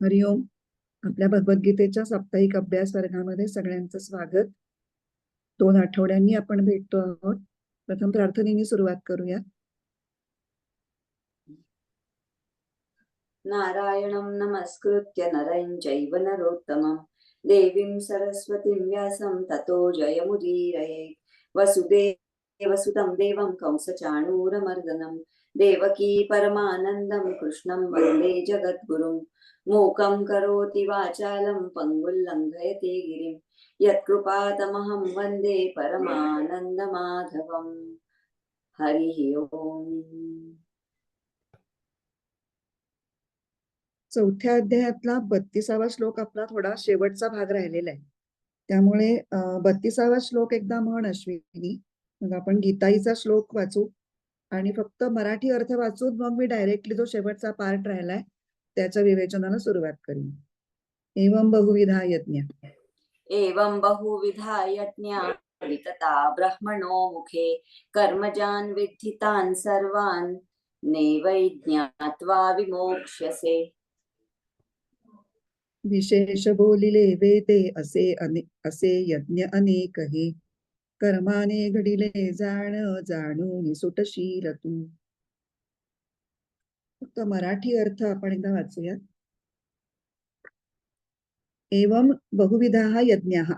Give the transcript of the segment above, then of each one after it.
हरिओम. आपल्या भगवद्गीतेच्या साप्ताहिक अभ्यास वर्गामध्ये सगळ्यांचं स्वागत. 2 आठवड्यांनी आपण भेटतो आहोत. प्रथम प्रार्थनेने सुरुवात करूया. नारायणं नमस्कृत्य नरं चैव नरोत्तमं देवीं सरस्वतीं व्यासं ततो जयमुदीरयेत्. वसुदेवसुतं देवं कंसचाणूरमर्दनं देवकी परमानन्दं कृष्णं वन्दे जगद्गुरुं. मूकं करोति वाचालं पङ्गुं लङ्घयते गिरिं यत्कृपातमहं वन्दे परमानन्दमाधवम्. हरिः ओम्. चौथ्या अध्यायातला 32वा श्लोक आपला थोडा शेवटचा भाग राहिलेला आहे. त्यामुळे 32वा श्लोक एकदा म्हण अश्विनी. मग आपण गीताईचा श्लोक वाचू आणि फक्त मराठी अर्थ वाचून मग मी डायरेक्टली जो शेवटचा पार्ट राहिलाय त्याच्या विवेचनाला सुरुवात करीन. एवं बहुविधा यज्ञ. एवं बहुविधा यज्ञा वितता ब्रह्मणो मुखे कर्मजान् विद्धितान् सर्वान् नैवै ज्ञात्वा विमोक्ष्यसे. विशेष बोलिले वेदे असे यज्ञ अनेक हे कर्माने घडिले जाणून सुटशील तू. फक्त मराठी अर्थ आपण एकदा वाचूया. एवं बहुविधाः यज्ञाः,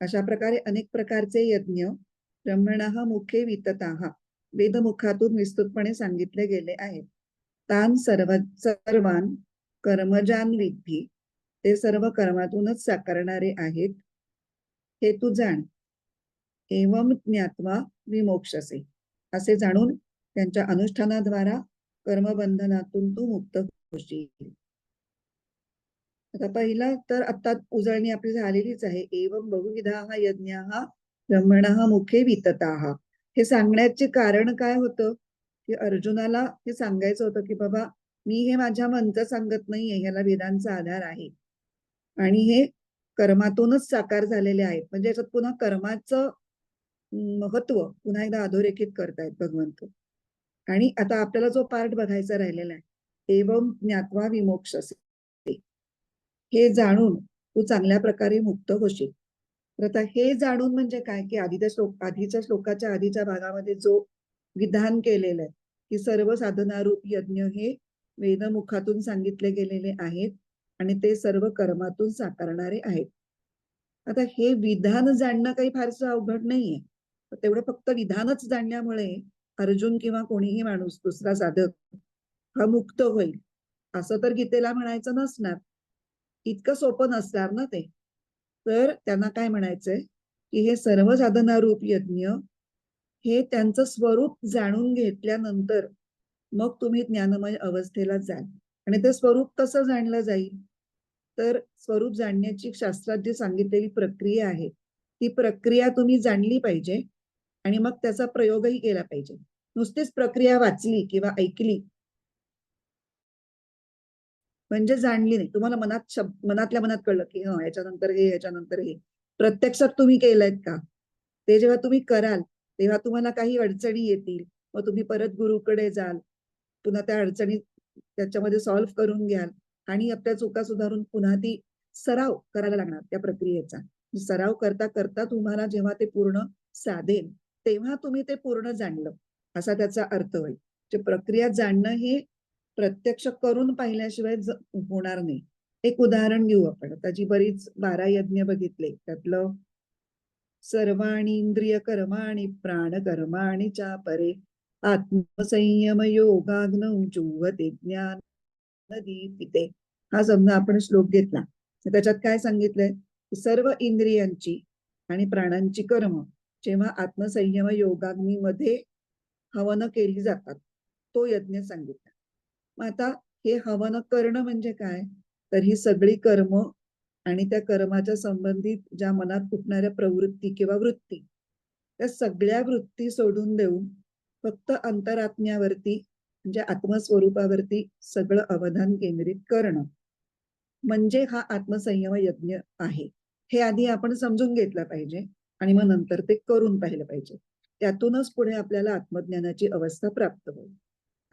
अशा प्रकारे अनेक प्रकारचे यज्ञ ब्रह्मणः मुखे वितताः, वेदमुखातून विस्तृतपणे सांगितले गेले आहेत. तान सर्वान कर्मजान विद्धी, ते सर्व कर्मातूनच साकारणारे आहेत, हे तू जाण. एवं ज्ञात्वा विमोक्षसे, असे जाणून त्यांच्या अनुष्ठानाद्वारा कर्मबंधनातून तू मुक्त होशील. आता पहिला तर आता उजळणी आपली झालेलीच आहे. एवं बहुविधाः यज्ञाः ब्रह्मणः मुखे वितताः. हे सांगण्याचे कारण काय होतं की अर्जुनाला हे सांगायचं होतं की बाबा मी हे माझ्या मनचं सांगत नाहीये, ह्याला वेदांचा आधार आहे आणि हे कर्मातूनच साकार झालेले आहेत. म्हणजे याच्यात पुन्हा कर्माचं महत्व पुन्हा एकदा अधोरेखित करतायत भगवंत. आणि आता आपल्याला जो पार्ट बघायचा राहिलेला आहे, एवं ज्ञात्वा विमोक्षसे, हे जाणून तू चांगल्या प्रकारे मुक्त होशील. तर आता हे जाणून म्हणजे काय की आधीच्या श्लोकाच्या आधीच्या भागामध्ये जो विधान केलेलं आहे की सर्व साधनारूप यज्ञ हे वेदमुखातून सांगितले गेलेले आहेत आणि ते सर्व कर्मातून साकारणारे आहेत. आता हे विधान जाणणं काही फारसं अवघड नाहीये. तेवढं फक्त विधानच जाणण्यामुळे अर्जुन किंवा कोणीही माणूस दुसरा साधक हा मुक्त होईल असं तर गीतेला म्हणायचं नसणार. इतकं सोपं नसणार ना ते. तर त्यांना काय म्हणायचंय की हे सर्व साधनारूप यज्ञ हे त्यांचं स्वरूप जाणून घेतल्यानंतर मग तुम्ही ज्ञानमय अवस्थेला जाल. आणि ते स्वरूप कसं जाणलं जाईल, तर स्वरूप जाणण्याची शास्त्रात जी सांगितलेली प्रक्रिया आहे ती प्रक्रिया तुम्ही जाणली पाहिजे आणि मग त्याचा प्रयोगही केला पाहिजे. नुसतीच प्रक्रिया वाचली किंवा ऐकली म्हणजे जाणली नाही. तुम्हाला मनातल्या मनात कळलं की याच्यानंतर हे याच्यानंतर हे, प्रत्यक्षात तुम्ही केलंयत का? ते जेव्हा तुम्ही कराल तेव्हा तुम्हाला काही अडचणी येतील, मग तुम्ही परत गुरुकडे जाल, पुन्हा त्या अडचणी त्याच्यामध्ये सॉल्व्ह करून घ्याल आणि आपल्या चुका सुधारून पुन्हा ती सराव करायला लागणार त्या प्रक्रियेचा. सराव करता करता तुम्हाला जेव्हा ते पूर्ण साधेल तेव्हा तुम्ही ते पूर्ण जाणलं असा त्याचा अर्थ होईल. जे प्रक्रिया जाणणं हे प्रत्यक्ष करून पाहिल्याशिवाय होणार नाही. एक उदाहरण घेऊ आपण. आता जी बरीच 12 यज्ञ बघितले त्यातलं सर्वाणी इंद्रिय कर्माणि प्राण कर्माणि चा परे आत्मसंयम योगाग्नौ जुह्वते ज्ञान दीपिते, हा समजा आपण श्लोक घेतला. त्याच्यात काय सांगितलंय, सर्व इंद्रियांची आणि प्राणांची कर्म जेव्हा आत्मसंयम योगाग्नीमध्ये हवन केली जातात तो यज्ञ सांगितला. मग आता हे हवन करणं म्हणजे काय, तर ही सगळी कर्म आणि त्या कर्माच्या संबंधित ज्या मनात उठणाऱ्या प्रवृत्ती किंवा वृत्ती, त्या सगळ्या वृत्ती सोडून देऊन फक्त अंतरात्म्यावरती म्हणजे आत्मस्वरूपावरती सगळं अवधान केंद्रित करणं म्हणजे हा आत्मसंयम यज्ञ आहे. हे आधी आपण समजून घेतलं पाहिजे आणि मग नंतर ते करून पाहिलं पाहिजे. त्यातूनच पुढे आपल्याला आत्मज्ञानाची अवस्था प्राप्त होईल.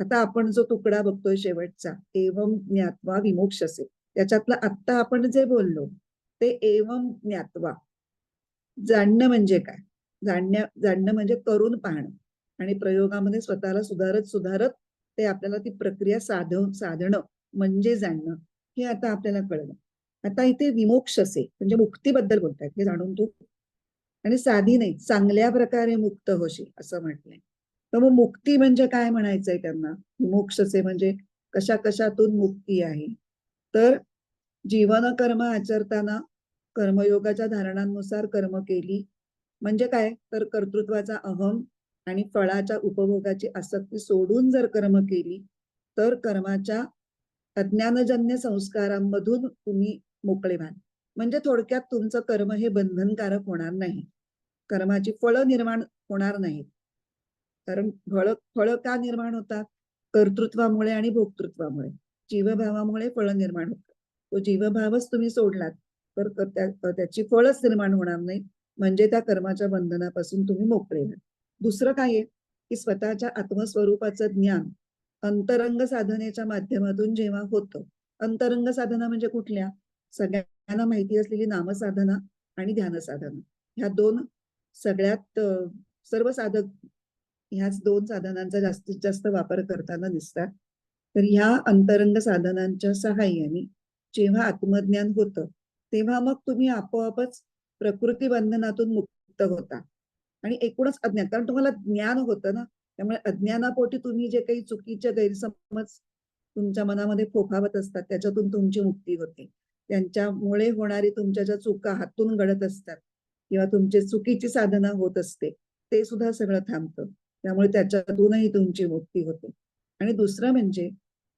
आता आपण जो तुकडा बघतोय शेवटचा, एवं ज्ञात्वा विमोक्षसे, त्याच्यातलं आत्ता आपण जे बोललो ते एवम ज्ञात्वा, जाणणं म्हणजे काय, जाणणं म्हणजे करून पाहणं आणि प्रयोगामध्ये स्वतःला सुधारत सुधारत ते आपल्याला ती प्रक्रिया साधणं म्हणजे जाणणं, हे आता आपल्याला कळलं. आता इथे विमोक्षसे म्हणजे मुक्तीबद्दल बोलतायत, हे जाणून तू. आणि साधी नाही, चांगल्या प्रकारे मुक्त होशील असं म्हटलंय. तर मग मुक्ती म्हणजे काय म्हणायचंय त्यांना, विमोक्षसे म्हणजे कशा कशातून मुक्ती आहे. तर जीवन कर्म आचरताना कर्मयोगाच्या धारणांनुसार कर्म केली म्हणजे काय, तर कर्तृत्वाचा अहम आणि फळाच्या उपभोगाची आसक्ती सोडून जर कर्म केली तर कर्माच्या अज्ञानजन्य संस्कारांमधून तुम्ही मोकळे व्हाल. म्हणजे थोडक्यात तुमचं कर्म हे बंधनकारक होणार नाही, कर्माची फळं निर्माण होणार नाहीत. कारण फळं का निर्माण होतात, कर्तृत्वामुळे आणि भोक्तृत्वामुळे, जीवभावामुळे फळं निर्माण होतात. तो जीवभावच तुम्ही सोडलात तर त्याची फळच निर्माण होणार नाही, म्हणजे त्या कर्माच्या बंधनापासून तुम्ही मोकळे व्हाल. दुसरं काय आहे की स्वतःच्या आत्मस्वरूपाचं ज्ञान अंतरंग साधनेच्या माध्यमातून जेव्हा होतं, अंतरंग साधना म्हणजे कुठल्या, सगळ्यांना माहिती असलेली नामसाधना आणि ध्यान साधना, ह्या दोन सगळ्यात सर्व साधक ह्याच दोन साधनांचा जास्तीत जास्त वापर करताना दिसतात. तर ह्या अंतरंग साधनांच्या सहाय्याने जेव्हा आत्मज्ञान होतं तेव्हा मग तुम्ही आपोआपच प्रकृती बंधनातून मुक्त होता. आणि एकूणच अज्ञान, कारण तुम्हाला ज्ञान होतं ना, त्यामुळे अज्ञानापोटी तुम्ही जे काही चुकीचे गैरसमज तुमच्या मनामध्ये फोफावत असतात त्याच्यातून तुमची मुक्ती होते. त्यांच्यामुळे होणारी तुमच्या ज्या चुका हातून घडत असतात किंवा तुमची चुकीची साधना होत असते ते सुद्धा सगळं थांबतं. त्यामुळे त्याच्यातूनही तुमची मुक्ती होते. आणि दुसरं म्हणजे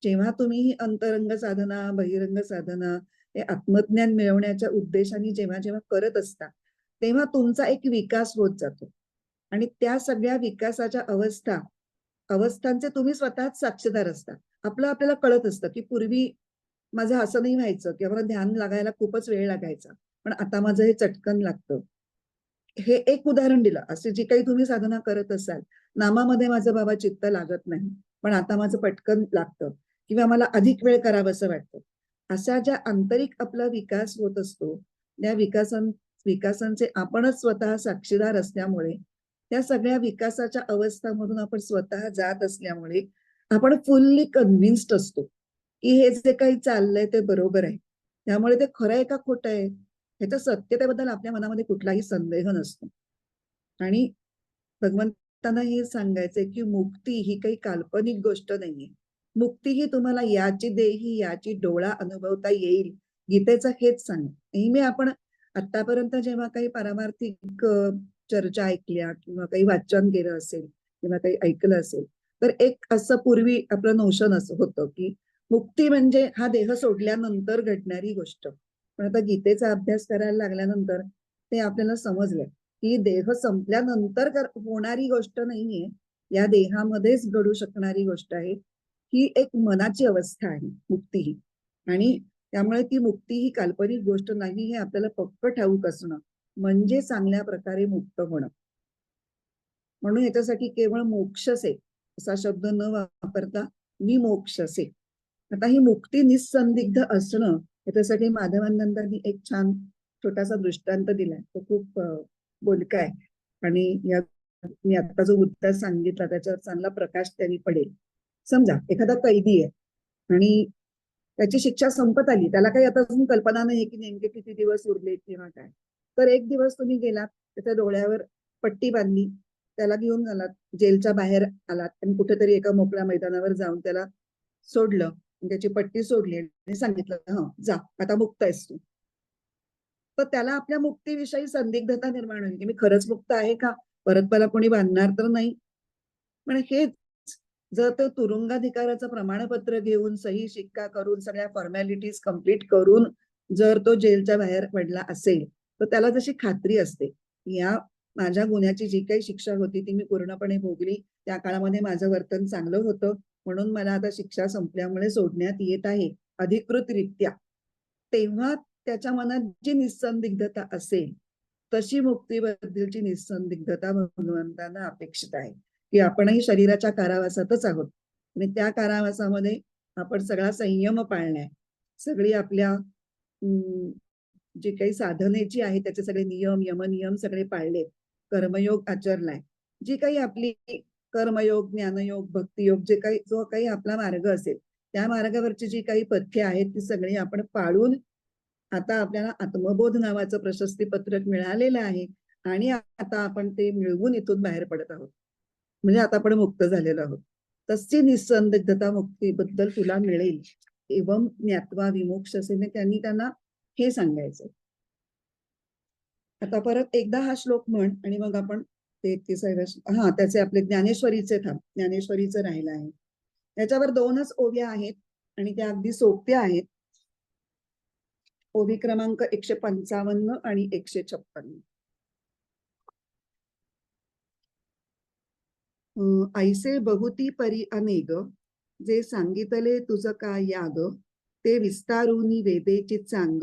जेव्हा तुम्ही ही अंतरंग साधना बहिरंग साधना हे आत्मज्ञान मिळवण्याच्या उद्देशाने जेव्हा जेव्हा करत असता तेव्हा तुमचा एक विकास होत जातो. आणि त्या सगळ्या विकासाच्या अवस्थांचे तुम्ही स्वतःच साक्षीदार असता. आपल्याला कळत असतं की पूर्वी माझं असं नाही व्हायचं किंवा मला ध्यान लागायला खूपच वेळ लागायचा, पण आता माझं हे चटकन लागतं. हे एक उदाहरण दिलं. असे जे काही तुम्ही साधना करत असाल, नामामध्ये माझं बाबा चित्त लागत नाही, पण आता माझं पटकन लागतं किंवा मला अधिक वेळ करावंसं वाटतं. अशा ज्या आंतरिक आपला विकास होत असतो, त्या विकासांचे आपणच स्वतः साक्षीदार असल्यामुळे, त्या सगळ्या विकासाच्या अवस्थांमधून आपण स्वतः जात असल्यामुळे आपण फुल्ली कन्व्हिन्स्ड असतो की हे जे काही चाललंय ते बरोबर आहे. त्यामुळे ते खरं आहे का खोटं आहे ह्याच्या सत्यतेबद्दल आपल्या मनामध्ये कुठलाही संदेह नसतो. आणि भगवंतांना हे सांगायचंय की मुक्ती ही काही काल्पनिक गोष्ट नाहीये. मुक्ती ही तुम्हाला याची देही याची डोळा अनुभवता येईल, गीतेचं हेच सांग. नेहमी आपण आतापर्यंत जेव्हा काही पारमार्थिक चर्चा ऐकल्या किंवा काही वाचन केलं असेल किंवा काही ऐकलं असेल तर एक असं पूर्वी आपलं नोशन असं होतं की मुक्ती म्हणजे हा देह सोडल्यानंतर घडणारी गोष्ट. पण आता गीतेचा अभ्यास करायला लागल्यानंतर ते आपल्याला समजलंय की देह संपल्यानंतर होणारी गोष्ट नाहीये, या देहामध्येच घडू शकणारी गोष्ट आहे. ही एक मनाची अवस्था आहे मुक्ती ही. आणि त्यामुळे ती मुक्ती ही काल्पनिक गोष्ट नाही हे आपल्याला पक्क ठाऊक असणं म्हणजे चांगल्या प्रकारे मुक्त होणं. म्हणून याच्यासाठी केवळ मोक्षसे असा शब्द न वापरता विमोक्षसे. आता ही मुक्ती निसंदिग्ध असणं याच्यासाठी माधवानंदांनी एक छान छोटासा दृष्टांत दिलाय, तो खूप बोलका आहे. आणि या मी आता जो मुद्दा सांगितला त्याच्यावर चांगला प्रकाश त्यांनी पडेल. समजा एखादा कैदी आहे आणि त्याची शिक्षा संपत आली, त्याला काही आता अजून कल्पना नाही की नेमके किती दिवस उरले किंवा काय. तर एक दिवस तुम्ही गेलात, त्याच्या डोळ्यावर पट्टी बांधली, त्याला घेऊन आलात, जेलच्या बाहेर आलात आणि कुठेतरी एका मोकळ्या मैदानावर जाऊन त्याला सोडलं, त्याची पट्टी सोडली आणि सांगितलं हा जा आता मुक्त आहेस तू. तर त्याला आपल्या मुक्तीविषयी संदिग्धता निर्माण होईल की मी खरंच मुक्त आहे का, परत मला कोणी बांधणार तर नाही. पण हेच जर तो तुरुंगाधिकाराचं प्रमाणपत्र घेऊन सही शिक्का करून सगळ्या फॉर्मॅलिटीज कम्प्लीट करून जर तो जेलच्या बाहेर पडला असेल तर त्याला जशी खात्री असते या माझ्या गुन्ह्याची जी काही शिक्षा होती ती मी पूर्णपणे भोगली, त्या काळामध्ये माझं वर्तन चांगलं होतं म्हणून मला आता शिक्षा संपल्यामुळे सोडण्यात येत आहे अधिकृतरित्या. तेव्हा त्याच्या मनात जी निसंदिग्धता असेल तशी मुक्तीबद्दलची निसंदिग्धता भगवंतांना अपेक्षित आहे की आपणही शरीराच्या कारावासातच आहोत आणि त्या कारावासामध्ये आपण सगळा संयम पाळलाय, सगळी आपल्या जे काही साधनेची आहे त्याचे सगळे नियम यमनियम सगळे पाळले, कर्मयोग आचरलाय, जी काही आपली कर्मयोग ज्ञानयोग भक्तियोग जे काही जो काही आपला मार्ग असेल त्या मार्गावरची जी काही पथ्ये आहेत ती सगळी आपण पाळून आता आपल्याला आत्मबोध नावाचं प्रशस्ती पत्रक मिळालेलं आहे आणि आता आपण ते मिळवून इथून बाहेर पडत आहोत, म्हणजे आता आपण मुक्त झालेलो आहोत. तशी निसंदिग्धता मुक्तीबद्दल तुला मिळेल एवं ज्ञात्वा विमोक्षसे, त्यांना हे सांगायचं. आता परत एकदा हा श्लोक म्हण आणि मग आपण ते 31व्या त्याचे आपले ज्ञानेश्वरीचे ज्ञानेश्वरीचं राहिलं आहे. त्याच्यावर 2च ओव्या आहेत आणि त्या अगदी सोप्या आहेत. ओवी क्रमांक 155 आणि 156. ऐसे बहुती परी अनेक, जे सांगितले तुझ काय याग, ते विस्तारुनी वेदेची चांग,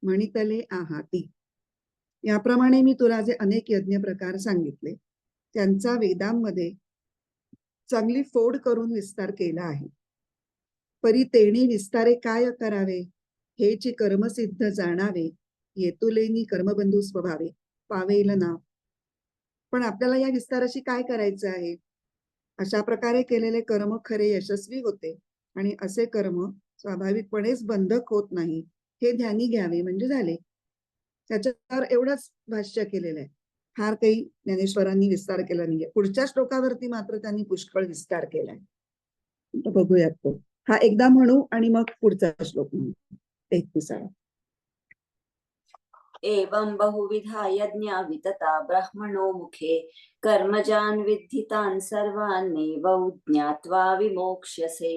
म्हणितले आहाती. याप्रमाणे मी तुला जे अनेक यज्ञ प्रकार सांगितले त्यांचा वेदांमध्ये चांगली फोड करून विस्तार केला आहे. परी तेणी विस्तारे काय करावे, हेची कर्मसिद्ध जाणावे, येतुलेनी कर्मबंधू स्वभावे, पावेल ना. पण आपल्याला या विस्ताराशी काय करायचं आहे? अशा प्रकारे केलेले कर्म खरे यशस्वी होते आणि असे कर्म स्वाभाविकपणेच बंधक होत नाही, हे ध्यानी घ्यावे म्हणजे झाले. त्याच्यावर एवढंच भाष्य केलेलं आहे. फार काही ज्ञानेश्वरांनी विस्तार केला नाहीये. पुढच्या श्लोकावरती मात्र त्यांनी पुष्कळ विस्तार केलाय. बघूयात तो. हा एकदा म्हणू आणि मग पुढचा श्लोक म्हणू. 31. एवं बहुविधा यज्ञा वितता ब्रह्मणो मुखे, कर्मजान् विद्धितान् सर्वान् नैव ज्ञात्वा विमोक्ष्यसे.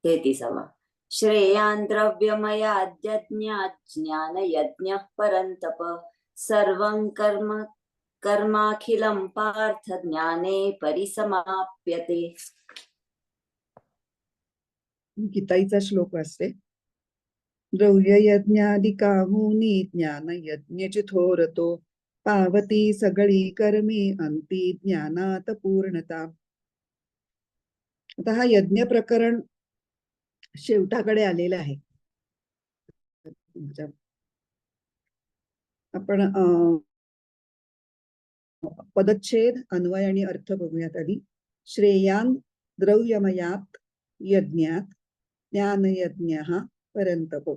33. श्रेयान् द्रव्यमयाद्यज्ञात् ज्ञानयज्ञः परन्तप, सर्वं कर्माखिलं पार्थ ज्ञाने परिसमाप्यते. गीताईचा श्लोक वाचते. द्रव्य यज्ञादिकाहूनी ज्ञान यज्ञची थोरतो, पावती सगळी कर्मी अंती ज्ञानात पूर्णता. आता हा यज्ञ प्रकरण शेवटाकडे आलेलं आहे. आपण पदच्छेद अन्वय आणि अर्थ बघूयात आधी. श्रेयान द्रव्यमयात यज्ञात ज्ञानयज्ञः परन्तपो,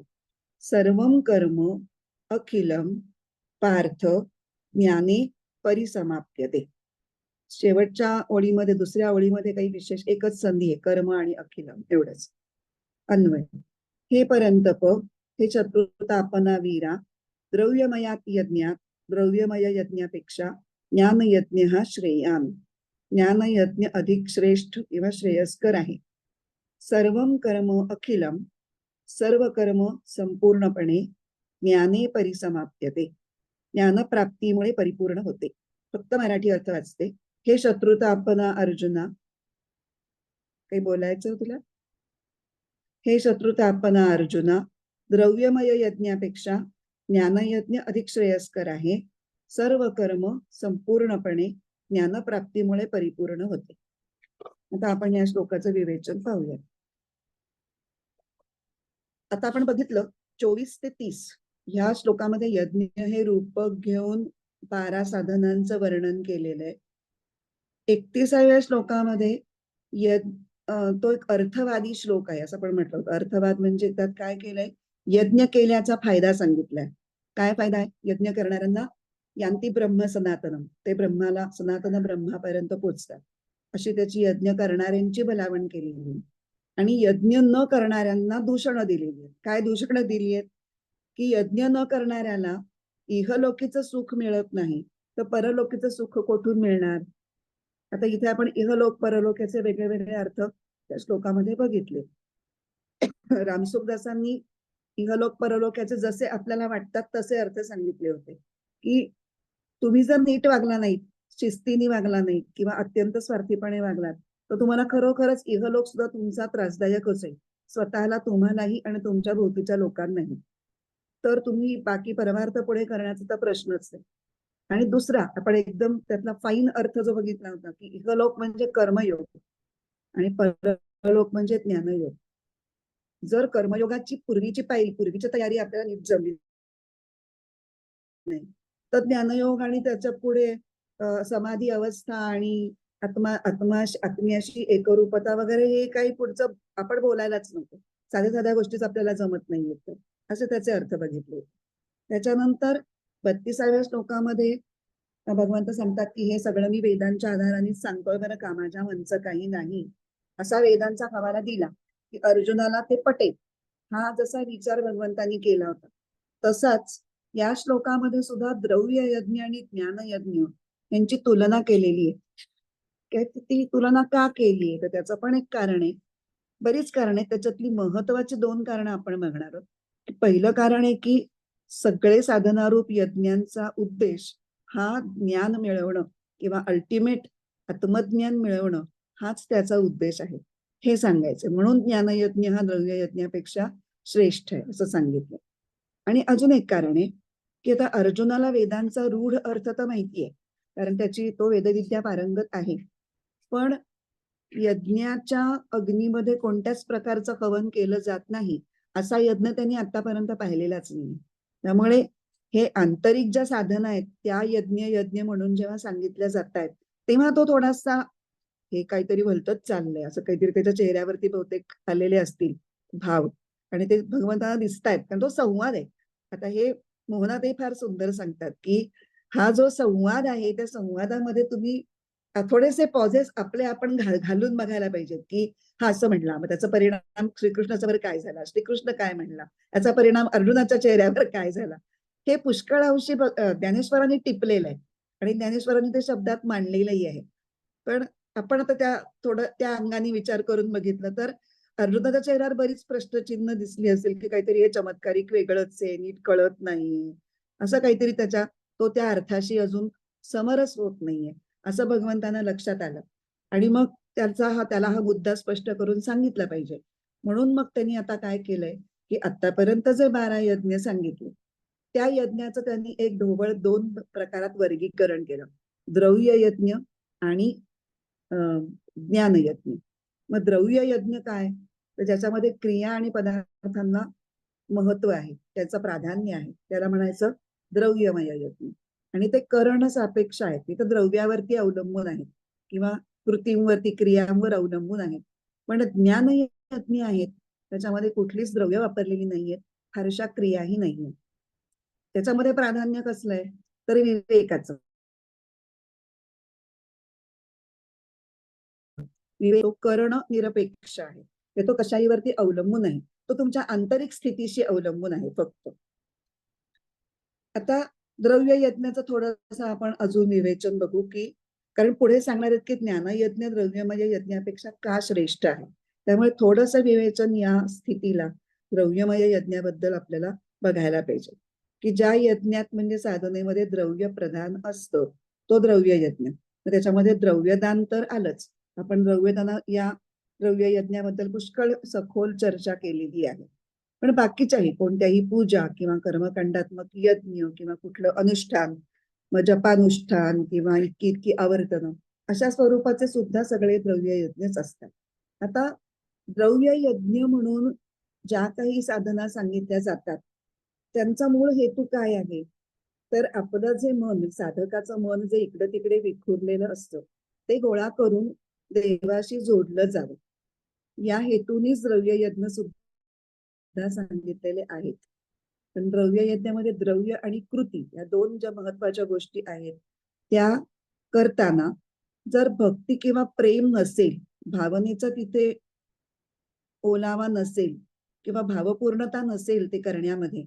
सर्वं कर्म अखिलम पार्थ ज्ञाने परिसमाप्यते. शेवटच्या ओळीमध्ये दुसऱ्या ओळीमध्ये काही विशेष एकच संधी आहे, कर्म आणि अखिलम एवढंच. अन्वय. हे परंतप, हे चतुर्थापना वीरा, द्रव्यमयात यज्ञात द्रव्यमय यज्ञापेक्षा ज्ञानयज्ञ हा श्रेयान, ज्ञानयज्ञ अधिक श्रेष्ठ किंवा श्रेयस्कर आहे. सर्वं कर्म अखिलम, सर्व कर्म संपूर्णपणे ज्ञाने परिसमाप्यते, ज्ञानप्राप्तीमुळे परिपूर्ण होते. फक्त मराठी अर्थ वाचते. हे शत्रुतापना अर्जुना, काही बोलायचं तुला? हे शत्रुतापना अर्जुना, द्रव्यमय यज्ञापेक्षा ज्ञानयज्ञ अधिक श्रेयस्कर आहे. सर्व कर्म संपूर्णपणे ज्ञानप्राप्तीमुळे परिपूर्ण होते. आता आपण या श्लोकाचं विवेचन पाहूया. आता आपण बघितलं 24 ते 30 ह्या श्लोकामध्ये यज्ञ हे रूपक घेऊन 12 साधनांचं वर्णन केलेलं आहे. 31व्या श्लोकामध्ये तो एक अर्थवादी श्लोक आहे असं आपण म्हटलं होतं. अर्थवाद म्हणजे त्यात काय केलंय, यज्ञ केल्याचा फायदा सांगितलाय. काय फायदा आहे? यज्ञ करणाऱ्यांना यांती ब्रह्म सनातनम, ते ब्रह्माला सनातन ब्रह्मापर्यंत पोचतात अशी त्याची यज्ञ करणाऱ्यांची भलावण केलेली आहे. आणि यज्ञ न करणाऱ्यांना दूषणं दिलेली आहेत. काय दूषणं दिली आहेत? की यज्ञ न करणाऱ्याला इहलोकीचं सुख मिळत नाही, तर परलोकीचं सुख कुठून मिळणार? आता इथे आपण इहलोक परलोकाचे वेगळे वेगळे अर्थ त्या श्लोकामध्ये बघितले. रामसुखदासांनी इहलोक परलोकाचे जसे आपल्याला वाटतात तसे अर्थ सांगितले होते, की तुम्ही जर नीट वागला नाहीत, शिस्तीने वागला नाहीत किंवा अत्यंत स्वार्थीपणे वागलात, तर तुम्हाला खरोखरच इहलोक सुद्धा तुमचा त्रासदायकच आहे, स्वतःला, तुम्हालाही आणि तुमच्या भोवतीच्या लोकांनाही. तर तुम्ही बाकी परमार्थ पुढे करण्याचा तर प्रश्नच आहे. आणि दुसरा आपण एकदम त्यातला फाईन अर्थ जो बघितला होता, की इहलोक म्हणजे कर्मयोग आणि परलोक म्हणजे ज्ञानयोग. जर कर्मयोगाची पूर्वीची तयारी आपल्याला नीट जमली नाही, तर ज्ञानयोग आणि त्याच्या पुढे समाधी अवस्था आणि आत्म्याशी एकरूपता वगैरे हे काही पुढचं आपण बोलायलाच नको. साध्या साध्या गोष्टीच आपल्याला जमत नाहीयेत असे त्याचे अर्थ बघितले. त्याच्यानंतर 32व्या श्लोकामध्ये भगवंत सांगतात की हे सगळं मी वेदांच्या आधाराने सांगतोय बरं का, माझ्या मनचं काही नाही, असा वेदांचा हवाला दिला की अर्जुनाला ते पटेल. हा जसा विचार भगवंतांनी केला होता तसाच या श्लोकामध्ये सुद्धा द्रव्य यज्ञ आणि ज्ञान यज्ञ यांची तुलना केलेली आहे. ती तुलना का केली आहे तर त्याचं पण एक कारण आहे. बरीच कारण आहेत, त्याच्यातली महत्वाची 2 कारणं आपण बघणार आहोत. पहिलं कारण आहे की सगळे साधनारूप यज्ञांचा उद्देश हा ज्ञान मिळवणं किंवा अल्टिमेट आत्मज्ञान मिळवणं हाच त्याचा उद्देश आहे हे सांगायचं. म्हणून ज्ञानयज्ञ हा द्रव्य यज्ञापेक्षा श्रेष्ठ आहे असं सांगितलं. आणि अजून एक कारण आहे की आता अर्जुनाला वेदांचा रूढ अर्थ तर माहिती आहे, कारण तो वेदविद्या पारंगत आहे. पण यज्ञाच्या अग्नीमध्ये कोणत्याच प्रकारचं हवन केलं जात नाही असा यज्ञ त्यांनी आतापर्यंत पाहिलेलाच नाही. त्यामुळे हे आंतरिक ज्या साधना आहेत त्या यज्ञ म्हणून जेव्हा सांगितल्या जात आहेत तेव्हा तो थोडासा हे काहीतरी भलतच चाललंय असं काहीतरी त्याच्या चेहऱ्यावरती बहुतेक आलेले असतील भाव, आणि ते भगवंतांना दिसत आहेत कारण तो संवाद आहे. आता हे मोहनातही फार सुंदर सांगतात की हा जो संवाद आहे त्या संवादामध्ये तुम्ही थोडेसे पॉझेस आपले आपण घालून बघायला पाहिजेत की हा असं म्हणला, मग त्याचा परिणाम श्रीकृष्णाच्यावर काय झाला, श्रीकृष्ण काय म्हणला, याचा परिणाम अर्जुनाच्या चेहऱ्यावर काय झाला, हे पुष्कळ अंशी ज्ञानेश्वरांनी टिपलेलं आहे आणि ज्ञानेश्वरांनी ते शब्दात मांडलेलंही आहे. पण आपण आता थोडं त्या अंगाने विचार करून बघितलं तर अर्जुनाच्या चेहऱ्यावर बरीच प्रश्नचिन्ह दिसली असेल की काहीतरी हे चमत्कारिक वेगळंच आहे, नीट कळत नाही, असं काहीतरी तो त्या अर्थाशी अजून समरस होत नाहीये असं भगवंतांना लक्षात आलं. आणि मग त्याला हा मुद्दा स्पष्ट करून सांगितला पाहिजे. म्हणून मग त्यांनी आता काय केलंय की आतापर्यंत जे 12 यज्ञ सांगितले त्या यज्ञाचं त्यांनी एक ढोबळ 2 प्रकारात वर्गीकरण केलं, द्रव्य यज्ञ आणि ज्ञान यज्ञ. मग द्रव्य यज्ञ काय, तर ज्याच्यामध्ये क्रिया आणि पदार्थांना महत्व आहे, त्याचं प्राधान्य आहे, त्याला म्हणायचं द्रव्यमय यज्ञ. आणि ते करण सापेक्ष आहे, तिथं द्रव्यावरती अवलंबून आहे किंवा कृतींवरती क्रियांवर अवलंबून आहे. पण ज्ञान यज्ञ आहेत त्याच्यामध्ये कुठलीच द्रव्य वापरलेली नाहीयेत, फारशा क्रियाही नाहीये. त्याच्यामध्ये प्राधान्य कसलंय तर विवेकाचं. विवेक तो कर्ण निरपेक्ष आहे, तो कशाहीवरती अवलंबून आहे, तो तुमच्या आंतरिक स्थितीशी अवलंबून आहे फक्त. आता द्रव्य यज्ञाचं थोडंसं आपण अजून विवेचन बघू की कारण पुढे सांगणार आहेत की ज्ञानयज्ञ द्रव्यमय यज्ञापेक्षा का श्रेष्ठ आहे. त्यामुळे थोडंसं विवेचन या स्थितीला द्रव्यमय यज्ञाबद्दल आपल्याला बघायला पाहिजे की ज्या यज्ञात म्हणजे साधनेमध्ये द्रव्य प्रधान असतं तो द्रव्य यज्ञ. त्याच्यामध्ये द्रव्यदान तर आलंच, आपण या द्रव्य यज्ञाबद्दल पुष्कळ सखोल चर्चा केलेली आहे. पण बाकीच्याही कोणत्याही पूजा किंवा कर्मकांडात्मक यज्ञ किंवा कुठलं अनुष्ठान, मग जपानुष्ठान किंवा इतकी इतकी आवर्तन अशा स्वरूपाचे सुद्धा सगळे द्रव्य यज्ञच असतात. आता द्रव्य यज्ञ म्हणून ज्या काही साधना सांगितल्या जातात त्यांचा मूळ हेतू काय आहे तर आपलं जे मन, साधकाचं मन जे इकडे तिकडे विखुरलेलं असतं ते गोळा करून देवाशी जोडलं जावं या हेतूनेच द्रव्य यज्ञ सुद्धा सांगितलेले आहेत. पण द्रव्य यज्ञामध्ये द्रव्य आणि कृती या 2 ज्या महत्वाच्या गोष्टी आहेत त्या करताना जर भक्ती किंवा प्रेम नसेल, भावनेचा तिथे ओलावा नसेल किंवा भावपूर्णता नसेल ते करण्यामध्ये,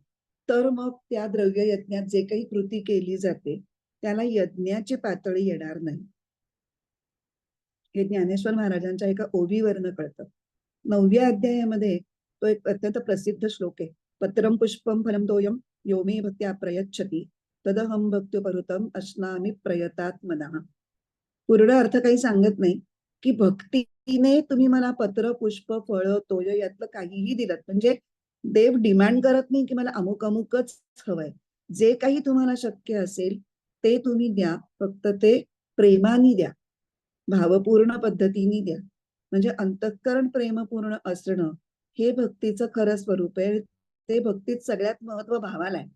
तर मग त्या द्रव्य यज्ञात जे काही कृती केली जाते त्याला यज्ञाची पातळी येणार नाही. हे ज्ञानेश्वर महाराजांच्या एका ओवीवरनं कळतं. 9व्या अध्यायामध्ये तो एक अत्यंत प्रसिद्ध श्लोक आहे, पत्रम पुष्पम फलम तोयम यो मे भक्त्या प्रयच्छति तदहम भक्त्युपहृतम अश्नामि प्रयतात्मनः. पूर्ण अर्थ काही सांगत नाही की भक्तीने तुम्ही मला पत्र, पुष्प, फळ, तोय यातलं काहीही दिलं म्हणजे देव डिमांड करत नाही की मला अमुक अमुकच हवंय, जे काही तुम्हाला शक्य असेल ते तुम्ही द्या, फक्त ते प्रेमाने द्या, भावपूर्ण पद्धतीने द्या. म्हणजे अंतःकरण प्रेमपूर्ण असणं हे भक्तीचं खरं स्वरूप आहे. ते भक्तीत सगळ्यात महत्व भावाला आहे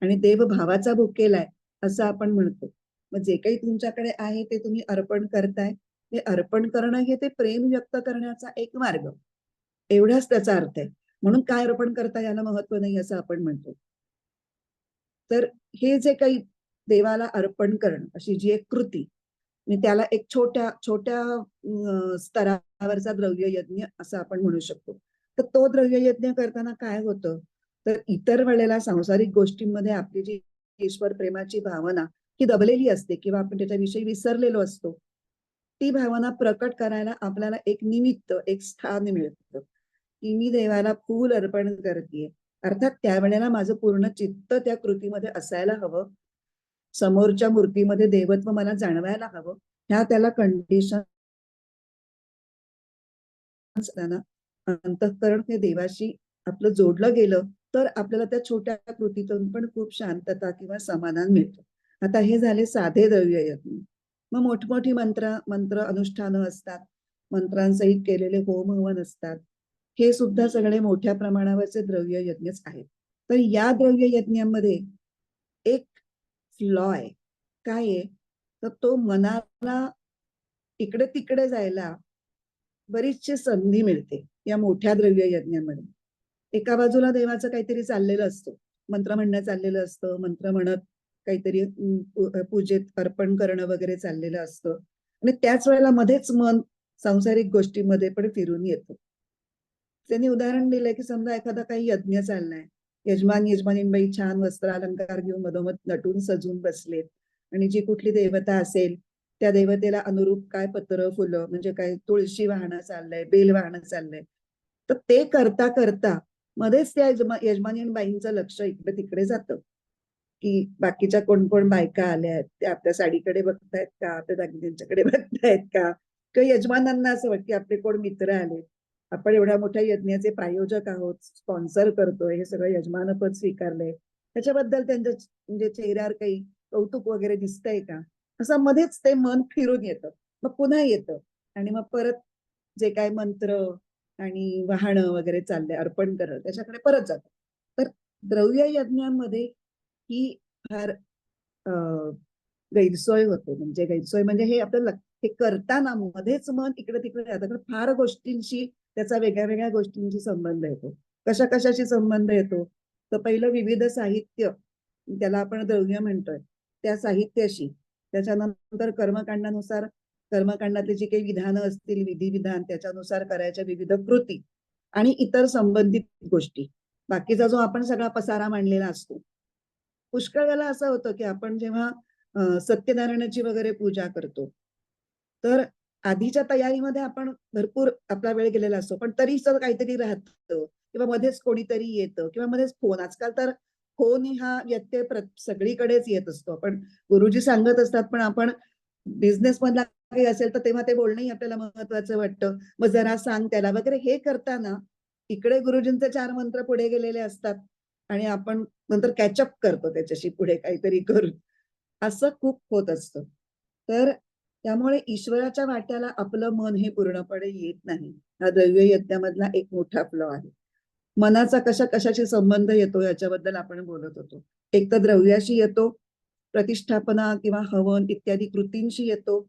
आणि देव भावाचा भुकेला आहे असं आपण म्हणतो. मग जे काही तुमच्याकडे आहे ते तुम्ही अर्पण करताय. ते अर्पण करणं हे ते प्रेम व्यक्त करण्याचा एक मार्ग, एवढाच त्याचा अर्थ आहे. म्हणून काय अर्पण करता याला महत्व नाही असं आपण म्हणतो. तर हे जे काही देवाला अर्पण करणं अशी जी एक कृती, म्हणजे त्याला एक छोट्या छोट्या स्तरावरचा द्रव्य यज्ञ असं आपण म्हणू शकतो. तर तो द्रव्य यज्ञ करताना काय होतं, तर इतर वेळेला सांसारिक गोष्टींमध्ये आपली जी ईश्वर प्रेमाची भावना ही दबलेली असते किंवा आपण त्याच्याविषयी विसरलेलो असतो, ती भावना प्रकट करायला आपल्याला एक निमित्त, एक स्थान मिळतं की मी देवाला फूल अर्पण करते. अर्थात त्यावेळेला माझं पूर्ण चित्त त्या कृतीमध्ये असायला हवं, समोरच्या मूर्तीमध्ये देवत्व मला जाणवायला हवं. ह्या त्याला कंडिशन असताना अंतःकरण हे देवाशी आपलं जोडलं गेलं तर आपल्याला त्या छोट्या कृतीतून पण खूप शांतता किंवा समाधान मिळतं. आता हे झाले साधे द्रव्य यज्ञ. मग मोठमोठी मंत्र अनुष्ठानं असतात, मंत्रांसहित केलेले होम हवन असतात. हे सुद्धा सगळे मोठ्या प्रमाणावरचे द्रव्य यज्ञच आहेत. तर या द्रव्य यज्ञामध्ये एक फ्लॉ आहे. काय आहे, तर तो मनाला इकडे तिकडे जायला बरीचशी संधी मिळते या मोठ्या द्रव्य यज्ञामध्ये. एका बाजूला देवाचं काहीतरी चाललेलं असतं, मंत्र म्हणणं चाललेलं असतं, मंत्र म्हणत काहीतरी पूजेत अर्पण करणं वगैरे चाललेलं असतं आणि त्याच वेळेला मध्येच मन सांसारिक गोष्टींमध्ये पण फिरून येतं. त्यांनी उदाहरण दिलंय की समजा एखादा काही यज्ञ चाललाय, यजमानींबाई छान वस्त्र अलंकार घेऊन मधोमध नटून सजून बसलेत आणि जी कुठली देवता असेल त्या देवतेला अनुरूप काय पत्र फुलं म्हणजे काय तुळशी वाहणं चाललंय, बेल वाहणं चाललंय. तर ते करता करता मध्येच त्या यजमानीबाईंचं लक्ष इकडे तिकडे जातं की बाकीच्या कोण कोण बायका आल्या आहेत, त्या आपल्या साडीकडे बघतायत का, आपल्या दागिन्यांच्याकडे बघतायत का, किंवा यजमानांना असं वाटतं की आपले कोण मित्र आले, आपण एवढ्या मोठ्या यज्ञाचे प्रायोजक आहोत, स्पॉन्सर करतोय, हे सगळं यजमानपद स्वीकारलंय, त्याच्याबद्दल त्यांच्या म्हणजे चेहऱ्यावर काही कौतुक वगैरे दिसतंय का, असं मध्येच ते मन फिरून येतं. मग पुन्हा येतं आणि मग परत जे काय मंत्र आणि वाहणं वगैरे चाललंय अर्पण करणं त्याच्याकडे परत जातं. तर द्रव्य यज्ञामध्ये ही फार गैरसोय होते. म्हणजे गैरसोय म्हणजे हे आपल्याला हे करताना मध्येच मन इकडे तिकडे जातं. तर फार गोष्टींशी त्याचा वेगळ्या वेगळ्या गोष्टींशी संबंध येतो. कशा कशाशी संबंध येतो, तर पहिलं विविध साहित्य, त्याला आपण द्रव्य म्हणतोय, त्या साहित्याशी, त्याच्यानंतर कर्मकांडानुसार कर्मकांडातली जी काही विधानं असतील, विधिविधान, त्याच्यानुसार करायच्या विविध कृती आणि इतर संबंधित गोष्टी, बाकीचा जो आपण सगळा पसारा मांडलेला असतो. पुष्कळ वेळेला असं होतं की आपण जेव्हा सत्यनारायणाची वगैरे पूजा करतो, तर आधीच्या तयारीमध्ये आपण भरपूर आपला वेळ गेलेला असतो, पण तरी काहीतरी राहतं किंवा मध्येच कोणीतरी येतं किंवा मध्येच फोन. आजकाल तर फोन हा व्यत्यय सगळीकडेच येत असतो. आपण गुरुजी सांगत असतात, पण आपण बिझनेस मधला काही असेल तर तेव्हा ते बोलणंही आपल्याला महत्वाचं वाटतं. मग जरा सांग त्याला वगैरे हे करताना इकडे गुरुजींचे 4 मंत्र पुढे गेलेले असतात आणि आपण नंतर कॅचअप करतो त्याच्याशी पुढे काहीतरी करून. असं खूप होत असतं. तर त्यामुळे ईश्वराच्या वाट्याला आपलं मन हे पूर्णपणे येत नाही. हा द्रव्य यज्ञामधला एक मोठा फ्लॉ आहे. मनाचा कशा कशाशी संबंध येतो याच्याबद्दल आपण बोलत होतो. एक तर द्रव्याशी येतो, प्रतिष्ठापना किंवा हवन इत्यादी कृतींशी येतो,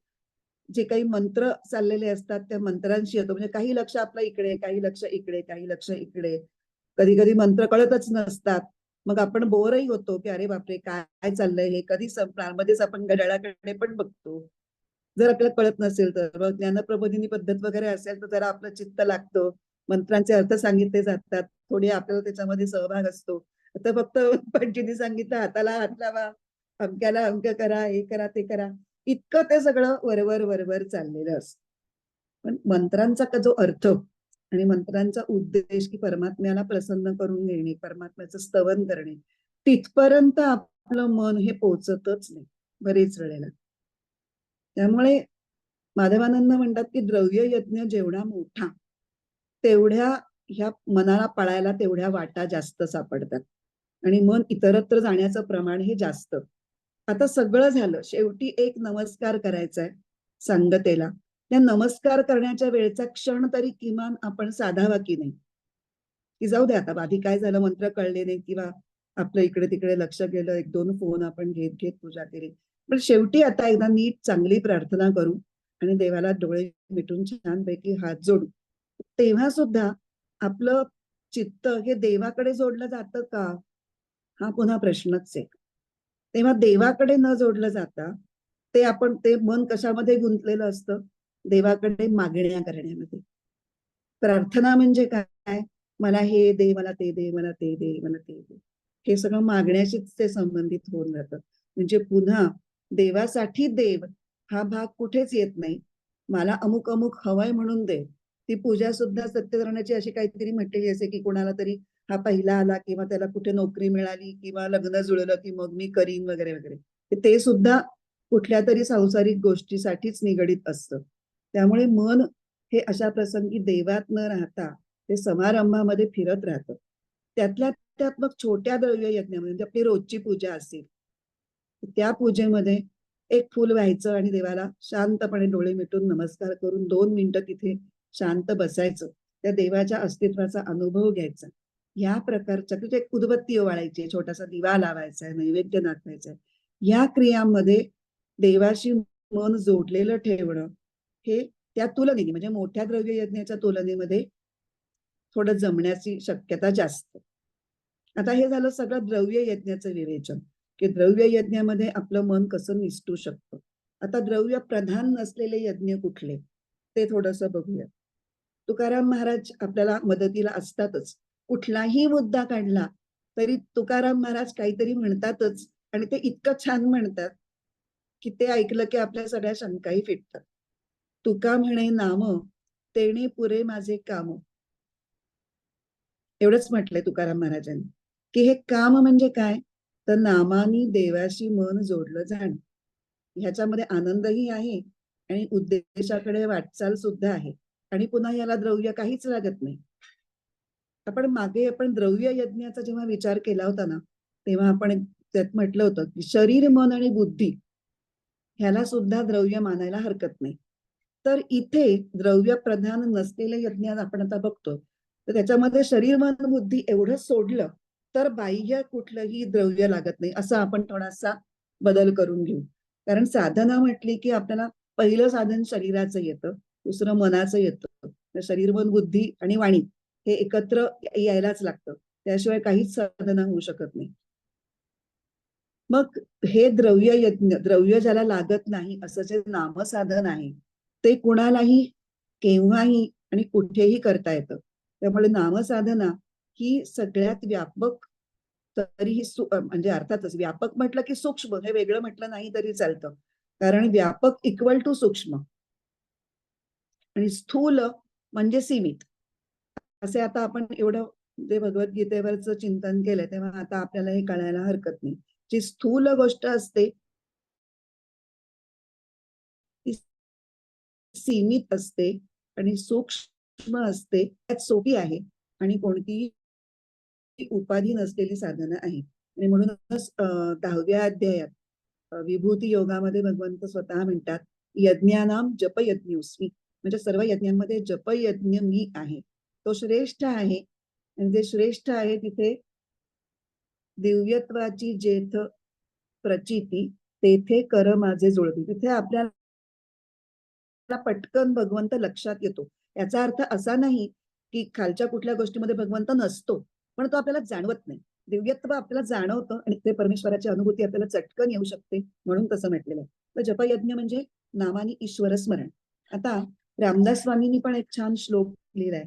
जे काही मंत्र चाललेले असतात त्या मंत्रांशी येतो. म्हणजे काही लक्ष आपलं इकडे, काही लक्ष इकडे, काही लक्ष इकडे. कधी कधी मंत्र कळतच नसतात, मग आपण बोरही होतो की अरे बापरे काय चाललंय हे, कधी संपणार. मध्येच आपण घड्याळाकडे पण बघतो जर आपल्याला कळत नसेल तर. मग ज्ञानप्रबोधिनी पद्धत वगैरे असेल तर जरा आपलं चित्त लागतं, मंत्रांचे अर्थ सांगितले जातात, थोडी आपल्याला त्याच्यामध्ये सहभाग असतो. आता फक्त पंचीने सांगितलं हाताला हात लावा, अमक्याला अंक करा, हे करा ते करा, इतकं ते सगळं वरवर वरवर चाललेलं असतं. पण मंत्रांचा जो अर्थ आणि मंत्रांचा उद्देश की परमात्म्याला प्रसन्न करून घेणे, परमात्म्याचं स्तवन करणे, तिथपर्यंत आपलं मन हे पोचतच नाही बरेच वेळेला. त्यामुळे माधवानंद म्हणतात की द्रव्य यज्ञ जेवढा मोठा, तेवढ्या ह्या मनाला पळायला तेवढ्या वाटा जास्त सापडतात आणि मन इतरत्र जाण्याचं प्रमाण हे जास्त. आता सगळं झालं, शेवटी एक नमस्कार करायचा आहे सांगतेला. त्या नमस्कार करण्याच्या वेळचा क्षण तरी किमान आपण साधावा की नाही. की जाऊ दे आता, आधी काय झालं, मंत्र कळले नाही किंवा आपलं इकडे तिकडे लक्ष गेलं, एक दोन फोन आपण घेत घेत पूजा केली. पण शेवटी आता एकदा नीट चांगली प्रार्थना करू आणि देवाला डोळे मिटून छानपैकी हात जोडू. तेव्हा सुद्धा आपलं चित्त हे देवाकडे जोडलं जातं का, हा पुन्हा प्रश्नच आहे. तेव्हा देवाकडे न जोडलं जाता ते मन कशामध्ये गुंतलेलं असतं, देवाकडे मागण्या करण्यामध्ये. प्रार्थना म्हणजे काय, मला हे दे, मला ते दे, मला ते दे, मला ते दे, हे सगळं मागण्याशीच ते संबंधित होऊन जातं. म्हणजे पुन्हा देवासाठी देव हा भाग कुठेच येत नाही. मला अमुक अमुक हवंय म्हणून दे. ती पूजा सुद्धा सत्यनारायणाची अशी काहीतरी म्हटलेली असे की कोणाला तरी हा पहिला आला किंवा त्याला कुठे नोकरी मिळाली किंवा लग्न जुळलं की मग मी करीन वगैरे वगैरे, ते सुद्धा कुठल्या तरी सांसारिक गोष्टीसाठीच निगडीत असतं. त्यामुळे मन हे अशा प्रसंगी देवात न राहता ते समारंभामध्ये फिरत राहतं. त्यातल्या त्यात मग छोट्या द्रव्य यज्ञामध्ये म्हणजे आपली रोजची पूजा असेल, त्या पूजेमध्ये एक फूल व्हायचं आणि देवाला शांतपणे डोळे मिटून नमस्कार करून 2 मिनिटं तिथे शांत बसायचं, त्या देवाच्या अस्तित्वाचा अनुभव घ्यायचा. या प्रकारच्या म्हणजे एक उदबत्ती ओवाळायची, छोटासा दिवा लावायचा, नैवेद्य दाखवायचा. या क्रियांमध्ये देवाशी मन जोडलेलं ठेवणं हे त्या तुलनेने म्हणजे मोठ्या द्रव्य यज्ञाच्या तुलनेमध्ये थोडं जमण्याची शक्यता जास्त. आता हे झालं सगळं द्रव्य यज्ञाचं विवेचन, की द्रव्य यज्ञामध्ये आपलं मन कसं निसटू शकतं. आता द्रव्य प्रधान नसलेले यज्ञ कुठले, ते थोडस बघूया. तुकाराम महाराज आपल्याला मदतीला असतातच. कुठलाही मुद्दा काढला तरी तुकाराम महाराज काहीतरी म्हणतातच आणि ते इतकं छान म्हणतात की ते ऐकलं की आपल्या सगळ्या शंकाही फिटतात. तुका म्हणे नाम, तेणे पुरे माझे काम. एवढंच म्हटलंय तुकाराम महाराजांनी, की हे काम म्हणजे काय, तर नामानी देवाशी मन जोडलं जाणं. ह्याच्यामध्ये आनंदही आहे आणि उद्देशाकडे वाटचाल सुद्धा आहे. आणि पुन्हा याला द्रव्य काहीच लागत नाही. आपण द्रव्य यज्ञाचा जेव्हा विचार केला होता ना, तेव्हा आपण त्यात म्हटलं होतं की शरीर, मन आणि बुद्धी ह्याला सुद्धा द्रव्य मानायला हरकत नाही. तर इथे द्रव्य प्रधान नसलेले यज्ञ आपण आता बघतो, तर त्याच्यामध्ये शरीर, मन, बुद्धी एवढं सोडलं तर बाह्य कुठलंही द्रव्य लागत नाही, असं आपण थोडासा बदल करून घेऊ. कारण साधना म्हटली की आपल्याला पहिलं साधन शरीराचं येतं, दुसरं मनाचं येतं. शरीर, मन, बुद्धी आणि वाणी हे एकत्र यायलाच लागतं, त्याशिवाय काहीच साधना होऊ शकत नाही. मग हे द्रव्य यज्ञ, द्रव्य ज्याला लागत नाही असं जे नामसाधन आहे, ते कुणालाही केव्हाही आणि कुठेही करता येतं. त्यामुळे नामसाधना ही सगळ्यात व्यापक, तरीही म्हणजे अर्थातच व्यापक म्हटलं की सूक्ष्म हे वेगळं म्हटलं नाही तरी चालतं. कारण व्यापक इक्वल टू सूक्ष्म आणि स्थूल म्हणजे सीमित, असे आता आपण एवढं जे भगवद्गीतेवरचं चिंतन केलंय तेव्हा आता आपल्याला हे कळायला हरकत नाही. जी स्थूल गोष्ट असते ती सीमित असते आणि सूक्ष्म असते, त्यात सोपी आहे आणि कोणतीही उपाधी नसलेली साधना आहे. आणि म्हणूनच 10व्या अध्यायात विभूती योगामध्ये भगवंत स्वतः म्हणतात, यज्ञानाम जपयज्ञोस्मी, म्हणजे सर्व यज्ञांमध्ये जपयज्ञ मी आहे, तो श्रेष्ठ आहे. आणि जे श्रेष्ठ आहे तिथे दिव्यत्वाची जेथ प्रचिती, तेथे कर माझे जुळती. तिथे आपल्याला पटकन भगवंत लक्षात येतो. याचा अर्थ असा नाही की खालच्या कुठल्या गोष्टीमध्ये भगवंत नसतो, पण तो आपल्याला जाणवत नाही. दिव्यत्व आपल्याला जाणवतं आणि ते परमेश्वराची अनुभूती आपल्याला चटकन येऊ शकते, म्हणून तसं म्हटलेलं आहे. तर जपयज्ञ म्हणजे नामानी ईश्वर स्मरण. आता रामदास स्वामींनी पण एक छान श्लोक लिहिलाय,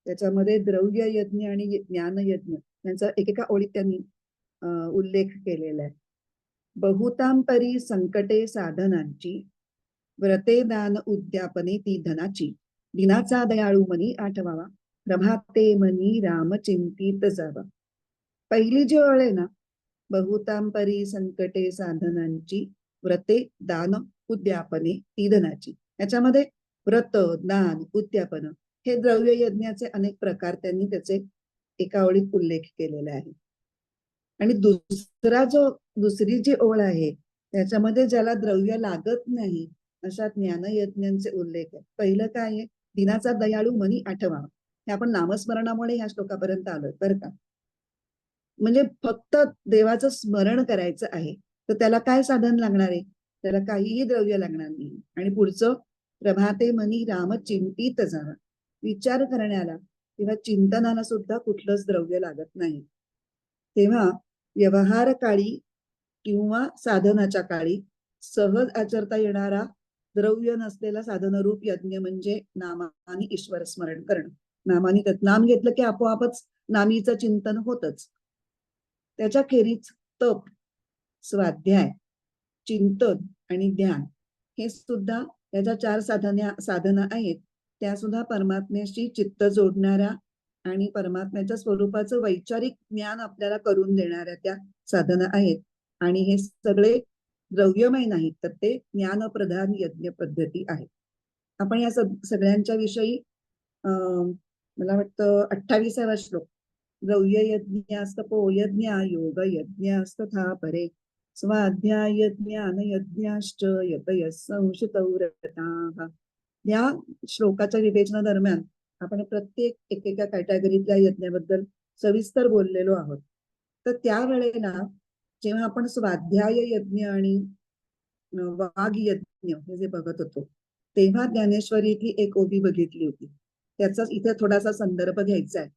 त्याच्यामध्ये द्रव्य यज्ञ आणि ज्ञान यज्ञ यांचा एकेका ओळीत त्यांनी उल्लेख केलेला आहे. बहुतांपरी संकटे साधनांची, व्रते दान उद्यापने ती धनाची, दिनाचा दयाळू मनी आठवावा, प्रभाते मनी राम चिंतित जावा. पहिली जी ओळ आहे ना, बहुतांपरी संकटे साधनांची, व्रते दान उद्यापने ती धनाची, याच्यामध्ये व्रत, दान, उद्यापन हे द्रव्य यज्ञाचे अनेक प्रकार त्यांनी त्याचे एका ओळीत उल्लेख केलेला आहे. आणि दुसरी जी ओळ आहे त्याच्यामध्ये ज्याला द्रव्य लागत नाही अशा ज्ञानयज्ञांचे उल्लेख आहे. पहिलं काय आहे, दिनाचा दयाळू मनी आठवावा. हे आपण नामस्मरणामुळे ह्या श्लोकापर्यंत आलोय बरं का. म्हणजे फक्त देवाचं स्मरण करायचं आहे, तर त्याला काय साधन लागणार आहे? त्याला काहीही द्रव्य लागणार नाही. आणि पुढचं, प्रभाते मनी राम चिंतित जावा, विचार करण्याला किंवा चिंतनाला सुद्धा कुठलंच द्रव्य लागत नाही. तेव्हा व्यवहार काळी किंवा साधनाच्या काळी सहज आचरता येणारा द्रव्य नसलेला साधनरूप यज्ञ म्हणजे नामाने ईश्वर स्मरण करणं. नामाने नाम घेतलं की आपोआपच नामीचं चिंतन होतच. त्याच्या खेरीज तप, स्वाध्याय, चिंतन आणि ध्यान हे सुद्धा याच्या 4 साधना आहेत. त्या सुद्धा परमात्म्याशी चित्त जोडणाऱ्या आणि परमात्म्याच्या स्वरूपाचं वैचारिक ज्ञान आपल्याला करून देणाऱ्या त्या साधना आहेत. आणि हे सगळे द्रव्यमय नाहीत, तर ते ज्ञानप्रधान यज्ञ पद्धती आहेत. आपण या सगळ्यांच्या विषयी मला वाटतं 28वा श्लोक, द्रव्य यज्ञास्तपो यज्ञ योग यज्ञास्तथा परे स्वाध्याय ज्ञान यज्ञाश्च यतयः संशितौ रताः. या श्लोकाच्या विवेचनादरम्यान आपण प्रत्येक एकेका कॅटेगरीतल्या यज्ञाबद्दल सविस्तर बोललेलो आहोत. तर त्यावेळेला जेव्हा आपण स्वाध्याय यज्ञ आणि वाघ यज्ञ हे जे बघत होतो, तेव्हा ज्ञानेश्वरीतली एक ओवी बघितली होती. त्याचा इथे थोडासा संदर्भ घ्यायचा आहे.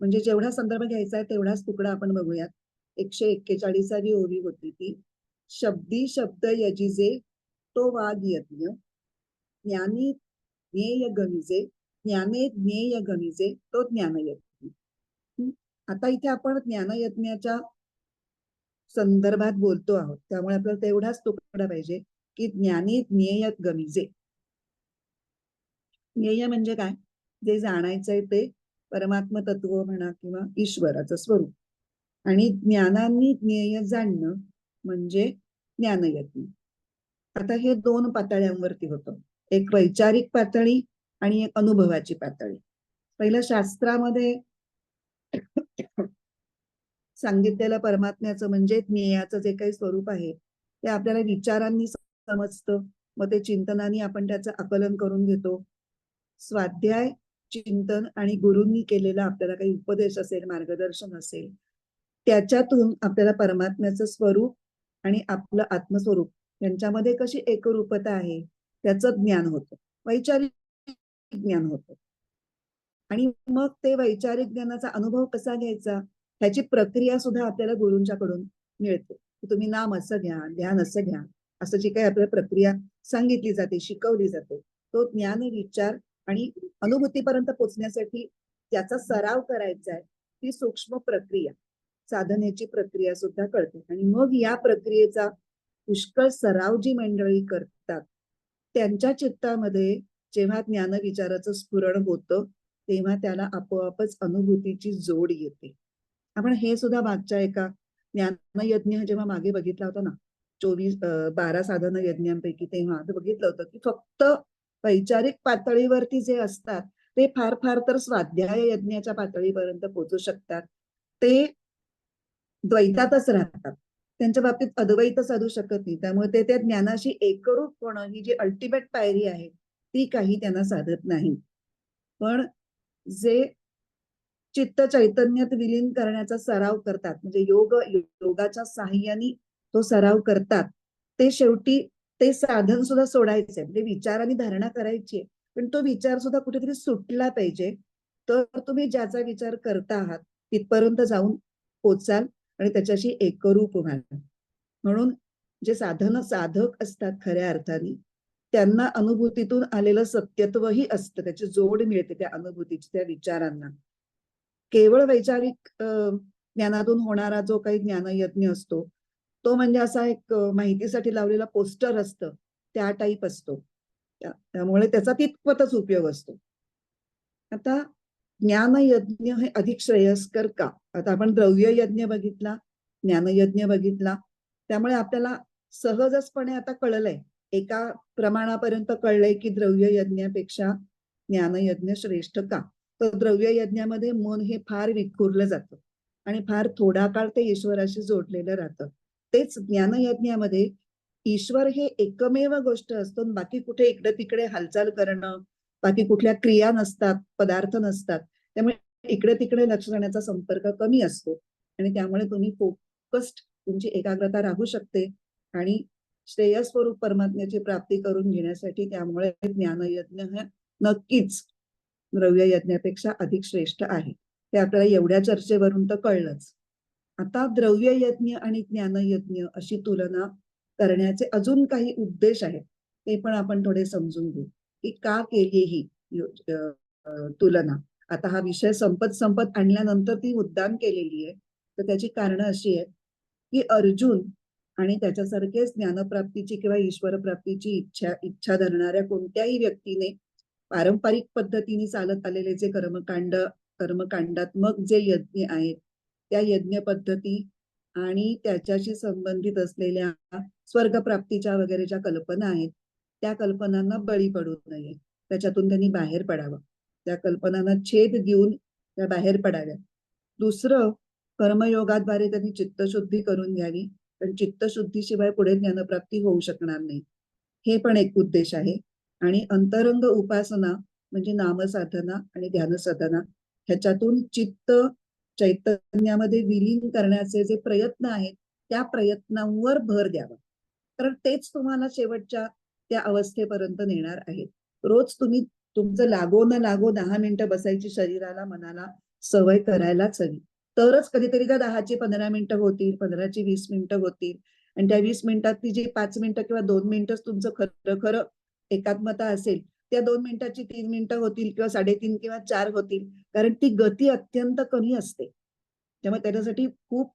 म्हणजे जेवढा संदर्भ घ्यायचा आहे तेवढाच तुकडा आपण बघूयात. 141वी ओवी होती ती, शब्दी शब्द यजिजे तो वाघ यज्ञ, ज्ञानी ज्ञेय गमिजे, ज्ञाने ज्ञेय गमिजे तो ज्ञानयज्ञ. आता इथे आपण ज्ञानयज्ञाच्या संदर्भात बोलतो आहोत, त्यामुळे आपल्याला तेवढाच तुकडा पाहिजे की ज्ञानी ज्ञेय गमिजे. ज्ञेय म्हणजे काय? जे जाणायचंय ते परमात्म तत्व म्हणा किंवा ईश्वराचं स्वरूप. आणि ज्ञानांनी ज्ञेय जाणणं म्हणजे ज्ञानयज्ञ. आता हे 2 पातळ्यांवरती होतं, एक वैचारिक पातळी आणि एक अनुभवाची पातळी. पहिलं शास्त्रामध्ये सांगितलेलं परमात्म्याचं म्हणजे ज्ञेयाचं जे काही स्वरूप आहे ते आपल्याला विचारांनी समजतं, मग ते चिंतनाने आपण त्याचं आकलन करून घेतो. स्वाध्याय, चिंतन आणि गुरूंनी केलेला आपल्याला काही उपदेश असेल, मार्गदर्शन असेल, त्याच्यातून आपल्याला परमात्म्याचं स्वरूप आणि आपलं आत्मस्वरूप यांच्यामध्ये कशी एकरूपता आहे त्याचं ज्ञान होतं, वैचारिक ज्ञान होतं. आणि मग ते वैचारिक ज्ञानाचा अनुभव कसा घ्यायचा ह्याची प्रक्रिया सुद्धा आपल्याला गुरूंच्याकडून मिळते. तुम्ही नाम असं घ्या, ध्यान असं घ्या, असं जी काही आपल्याला प्रक्रिया सांगितली जाते, शिकवली जाते, तो ज्ञान, विचार आणि अनुभूतीपर्यंत पोहोचण्यासाठी ज्याचा सराव करायचा आहे ती सूक्ष्म प्रक्रिया, साधनेची प्रक्रिया सुद्धा कळते. आणि मग या प्रक्रियेचा पुष्कळ सराव जी मंडळी करतात त्यांच्या चित्तामध्ये जेव्हा ज्ञान विचाराचं स्फुरण होतं तेव्हा त्याला आपोआपच अनुभूतीची जोड येते. आपण हे सुद्धा मागच्या एका ज्ञानयज्ञ जेव्हा मागे बघितला होता ना, 12 साधन यज्ञांपैकी, तेव्हा बघितलं होतं की फक्त वैचारिक पातळीवरती जे असतात ते फार फार तर स्वाध्याय यज्ञाच्या पातळीपर्यंत पोहोचू शकतात. ते द्वैतातच राहतात, त्यांच्या बाबतीत अद्वैत साधू शकत नाही. त्यामुळे ते त्या ज्ञानाशी एकरूप होणं ही जी अल्टिमेट पायरी आहे ती काही त्यांना साधत नाही. पण जे चित्त चैतन्यात विलीन करण्याचा सराव करतात, म्हणजे योगाच्या साहाय्याने तो सराव करतात, ते शेवटी ते साधन सुद्धा सोडायचंय. म्हणजे विचाराने धारणा करायची, पण तो विचार सुद्धा कुठेतरी सुटला पाहिजे. तर तुम्ही ज्याचा विचार करता आहात तिथपर्यंत जाऊन पोचाल आणि त्याच्याशी एकरूप व्हाल. म्हणून जे साधक असतात खऱ्या अर्थाने त्यांना अनुभूतीतून आलेलं सत्यत्वही असतं, त्याची जोड मिळते त्या अनुभूतीची, त्या विचारांना. केवळ वैचारिक ज्ञानातून होणारा जो काही ज्ञानयज्ञ असतो तो म्हणजे असा एक माहितीसाठी लावलेला पोस्टर असतं त्या टाईप असतो, त्यामुळे त्याचा तितपतच उपयोग असतो. आता ज्ञानयज्ञ हे अधिक श्रेयस्कर का? आता आपण द्रव्य यज्ञ बघितला, ज्ञानयज्ञ बघितला, त्यामुळे आपल्याला सहजचपणे आता कळलंय, एका प्रमाणापर्यंत कळलंय की द्रव्य यज्ञापेक्षा ज्ञानयज्ञ श्रेष्ठ का? तर द्रव्य यज्ञामध्ये मन हे फार विखुरलं जातं आणि फार थोडा काळ ते ईश्वराशी जोडलेलं राहतं. तेच ज्ञानयज्ञामध्ये ईश्वर हे एकमेव गोष्ट असतो, बाकी कुठे इकडे तिकडे हालचाल करणं, बाकी कुठल्या क्रिया नसतात, पदार्थ नसतात. त्यामुळे इकडे तिकडे लक्ष जाण्याचा संपर्क कमी असतो आणि त्यामुळे तुम्ही फोकस्ड, तुमची एकाग्रता राहू शकते आणि श्रेयस्वरूप परमात्म्याची प्राप्ती करून घेण्यासाठी त्यामुळे ज्ञानयज्ञ हे नक्कीच द्रव्य यज्ञापेक्षा अधिक श्रेष्ठ आहे. हे आपल्याला एवढ्या चर्चेवरून तर कळलंच. आता द्रव्य यज्ञ आणि ज्ञानयज्ञ अशी तुलना करण्याचे अजून काही उद्देश आहेत, ते पण आपण थोडे समजून घेऊ की का केली ही तुलना. आता हा विषय संपत आणल्यानंतर ती मुद्दाम केलेली आहे. तर त्याची कारणं अशी आहेत की अर्जुन आणि त्याच्यासारखेच ज्ञानप्राप्तीची किंवा ईश्वर प्राप्तीची इच्छा धरणाऱ्या कोणत्याही व्यक्तीने पारंपरिक पद्धतीने चालत आलेले जे कर्मकांडात्मक जे यज्ञ आहेत, त्या यज्ञ पद्धती आणि त्याच्याशी संबंधित असलेल्या स्वर्गप्राप्तीच्या वगैरे ज्या कल्पना आहेत, त्या कल्पनांना बळी पडू नये, त्याच्यातून त्यांनी बाहेर पडावं, त्या कल्पनांना छेद देऊन त्या बाहेर पडाव्या. दुसरं, कर्मयोगाद्वारे त्यांनी चित्तशुद्धी करून घ्यावी, पण चित्तशुद्धीशिवाय पुढे ज्ञानप्राप्ती होऊ शकणार नाही. हे पण एक उद्देश आहे. आणि अंतरंग उपासना म्हणजे नामसाधना आणि ध्यानसाधना, ह्याच्यातून चित्त चैतन्यामध्ये विलीन करण्याचे जे प्रयत्न आहेत, त्या प्रयत्नांवर भर द्यावा, कारण तेच तुम्हाला शेवटच्या त्या अवस्थेपर्यंत नेणार आहे. रोज तुम्ही तुमचं लागो न लागो 10 मिनिटं बसायची शरीराला मनाला सवय करायलाच हवी. तरच कधीतरी त्या 10ची 15 मिनिटं होतील, 15ची 20 मिनिटं होतील आणि त्या 20 मिनिटात ती जी 5 मिनिटं किंवा 2 मिनिटच तुमचं खरं खरं एकात्मता असेल, त्या 2 मिनिटाची 3 मिनिटं होतील किंवा 3.5 किंवा 4 होतील, कारण ती गती अत्यंत कमी असते. त्यामुळे त्याच्यासाठी खूप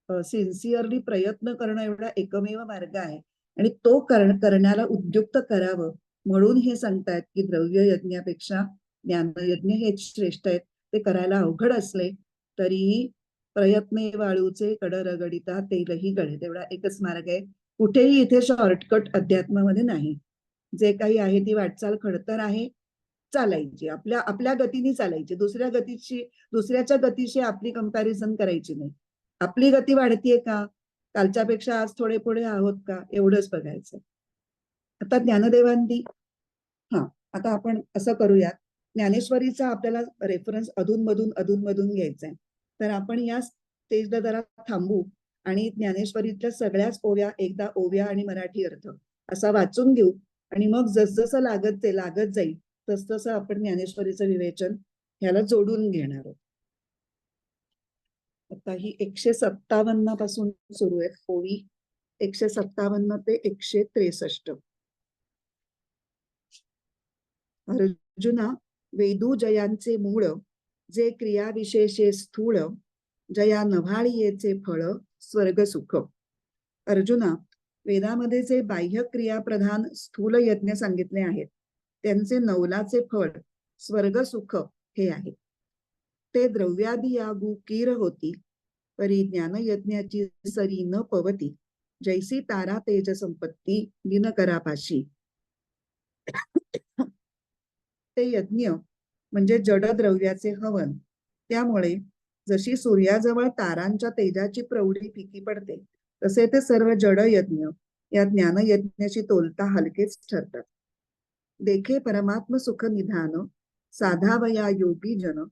सिन्सिअरली प्रयत्न करणं एवढा एकमेव मार्ग आहे आणि तो करण्याला उद्युक्त करावं म्हणून हे सांगतायत की द्रव्य यज्ञापेक्षा ज्ञानयज्ञ हेच श्रेष्ठ आहेत. ते करायला अवघड असले तरीही प्रयत्ने वाळूचे कड रगडिता तेलही गळे, तेवढा एकच मार्ग आहे. कुठेही इथे शॉर्टकट अध्यात्मामध्ये नाही. जे काही आहे ती वाटचाल खडतर आहे, चालायची आपल्या आपल्या गतीने चालायची, दुसऱ्याच्या गतीशी आपली कंपॅरिझन करायची नाही. आपली गती वाढतीये का, कालच्यापेक्षा आज थोडे पुढे आहोत का, एवढंच बघायचं. आता ज्ञानदेवांनी आता आपण असं करूयात, ज्ञानेश्वरीचा आपल्याला रेफरन्स अधूनमधून घ्यायचा आहे. तर आपण या स्टेजला जरा थांबू आणि ज्ञानेश्वरीतल्या सगळ्याच ओव्या एकदा ओव्या आणि मराठी अर्थ असा वाचून घेऊ आणि मग जसजसं लागत जाईल तसतसं आपण ज्ञानेश्वरीचं विवेचन ह्याला जोडून घेणार आहोत. आता ही 157 पासून सुरू आहे ओवी, 157 ते 163. अर्जुना, वेदू मूळ, जे क्रियाविशेषे स्थूळ, जया नव्हाळीयेचे फळ स्वर्गसुख. अर्जुना, वेदामध्ये जे बाह्य क्रियाप्रधान स्थूल यज्ञ सांगितले आहेत, त्यांचे नवलाचे फळ स्वर्गसुख हे आहे. ते द्रव्यादी यागू कीर होती, परी ज्ञान यज्ञाची सरी न पवती, जैसी तारा तेज संपत्ती दिनकरापाशी. ते यज्ञ म्हणजे जड द्रव्याचे हवन. त्यामुळे जशी सूर्याजवळ तारांच्या तेजाची प्रौढी फिकी पडते, तसे ते सर्व जड यज्ञ या ज्ञान यज्ञाशी तोलता हलकेच ठरतात. देखे परमात्म सुख निधान, साधावया योगी जन,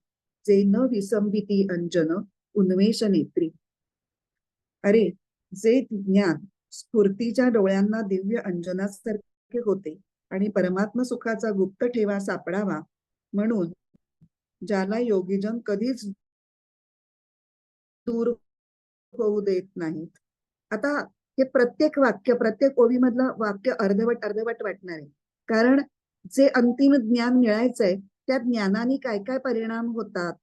जे न विसंबिती अंजन, उन्मेष नेत्री. अरे, जे ज्ञान स्फूर्तीच्या डोळ्यांना दिव्य अंजनासारखे होते आणि परमात्म सुखाचा गुप्त ठेवा सापडावा म्हणून ज्याला योगीजन कधीच दूर होऊ देत नाहीत. आता हे प्रत्येक वाक्य, प्रत्येक ओवीमधलं वाक्य अर्धवट वाटणार आहे, कारण जे अंतिम ज्ञान मिळायचंय त्या ज्ञानाने काय काय परिणाम होतात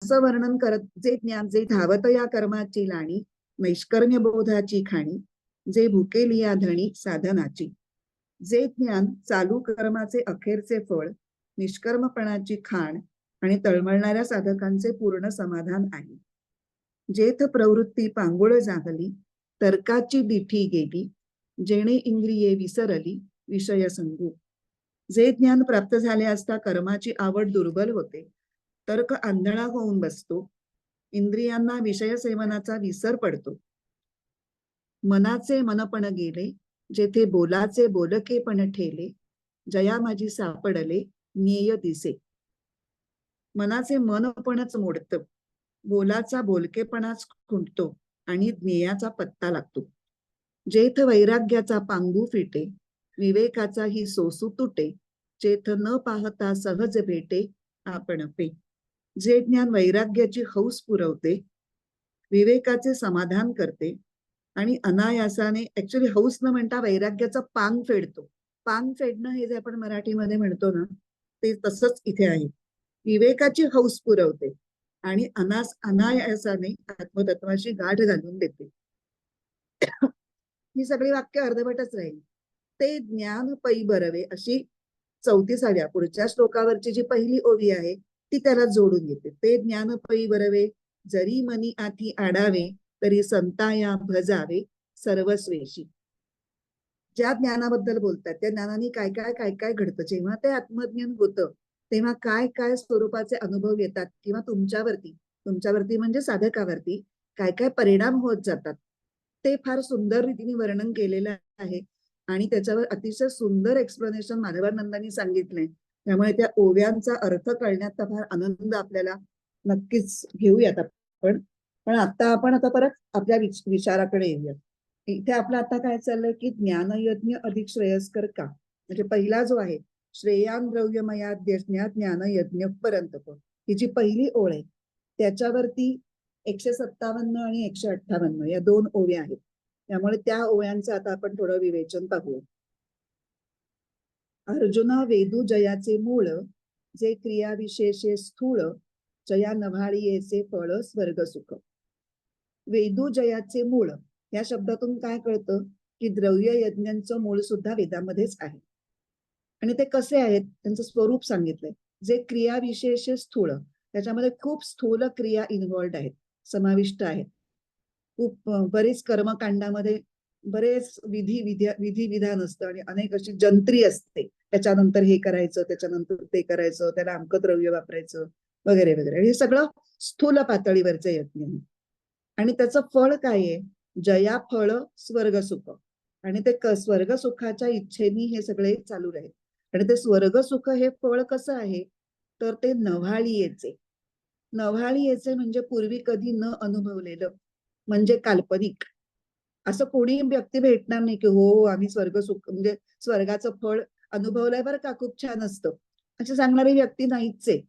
असं वर्णन करत, जे ज्ञान जे धावत या कर्माची लाणी, नैष्कर्म्य बोधाची खाणी, जे भुकेली या धणी साधनाची. जे ज्ञान चालू कर्माचे अखेरचे फळ, निष्कर्मपणाची खाण आणि तळमळणाऱ्या साधकांचे पूर्ण समाधान आहे. जेथ प्रवृत्ती पांगुळ जागली, तर्काची दिठी गेली, जेणे इंद्रिये विसरली विषय संगू. जे ज्ञान प्राप्त झाले असता कर्माची आवड दुर्बल होते, तर्क आंधळा होऊन बसतो, इंद्रियांना विषय सेवनाचा विसर पडतो. मनाचे मनपण गेले, जेथे बोलाचे बोलकेपण ठेले, जया माझी सापडले ज्ञेय दिसे. मनाचे मनपणच मोडतं, बोलाचा बोलकेपणाच खुंटतो आणि ज्ञेयाचा पत्ता लागतो. जेथ वैराग्याचा पांगू फिटे, विवेकाचा ही सोसू तुटे, जेथ न पाहता सहज भेटे आपण पे. जे ज्ञान वैराग्याची हौस पुरवते, विवेकाचे समाधान करते आणि अनायासाने, ऍक्च्युली हौस न म्हणता वैराग्याचं पांग फेडतो. पांग फेडणं हे जे आपण मराठीमध्ये म्हणतो ना, ते तसंच इथे आहे. विवेकाची हौस पुरवते आणि अनायासाने आत्मतत्वाची गाठ घालून देते. ही सगळी वाक्य अर्धवटच राहील. ते ज्ञान पै बरवे अशी 34व्या पुढच्या श्लोकावरची जी पहिली ओवी आहे ती त्याला जोडून घेते. ते ज्ञान पै बरवे, जरी मनी आती आडावे, तरी संताया भजावे सर्वस्वेशी. ज्या ज्ञानाबद्दल बोलतात त्या ज्ञानाने काय काय काय काय घडतं, जेव्हा ते आत्मज्ञान होतं तेव्हा काय काय स्वरूपाचे अनुभव येतात किंवा तुमच्यावरती म्हणजे साधकावरती काय काय परिणाम होत जातात, ते फार सुंदर रीतीने वर्णन केलेलं आहे. आणि त्याच्यावर अतिशय सुंदर एक्सप्लेनेशन माधवानंदांनी सांगितलंय. त्यामुळे त्या ओव्यांचा अर्थ कळण्याचा फार आनंद आपल्याला नक्कीच घेऊयात आपण. पण आता परत आपल्या विचाराकडे येऊयात. इथे आपलं आता काय चाललंय की ज्ञानयज्ञ अधिक श्रेयस्कर का, म्हणजे पहिला जो आहे श्रेयान द्रव्यमयाद्य ज्ञानयज्ञ पर्यंत, ही जी पहिली ओळ आहे त्याच्यावरती 157 आणि 158 या दोन ओव्या आहेत. त्यामुळे त्या ओव्यांचं आता आपण थोडं विवेचन पाहूया. अर्जुना वेदू जयाचे मूळ, जे क्रियाविशेषे स्थूळ, जया नव्हाळीयेचे फळ स्वर्ग सुख. वेदू जयाचे मूळ या शब्दातून काय कळतं की द्रव्य यज्ञांचं मूळ सुद्धा वेदामध्येच आहे. आणि ते कसे आहेत त्यांचं स्वरूप सांगितलंय. जे क्रियाविशेष स्थूळ, त्याच्यामध्ये खूप स्थूल क्रिया इन्व्हॉल्ड आहेत, समाविष्ट आहेत. खूप बरेच कर्मकांडामध्ये बरेच विधी विधान असतं आणि अनेक अशी जंत्री असते. त्याच्यानंतर हे करायचं, त्याच्यानंतर ते करायचं, त्याला अमकं द्रव्य वापरायचं वगैरे वगैरे. हे सगळं स्थूल पातळीवरचं यज्ञ आहे. आणि त्याचं फळ काय आहे, जया फळ स्वर्ग सुख. आणि ते स्वर्ग सुखाच्या इच्छेनी हे सगळे चालू राहील. आणि ते स्वर्ग सुख हे फळ कसं आहे, तर ते नव्हाळीयेचे. नव्हाळीयेचे म्हणजे पूर्वी कधी न अनुभवलेलं, म्हणजे काल्पनिक. असं कोणी व्यक्ती भेटणार नाही की हो आम्ही स्वर्ग सुख म्हणजे स्वर्गाचं फळ अनुभवलंय बरं का, खूप छान असतं, असं सांगणारी व्यक्ती नाहीच आहे.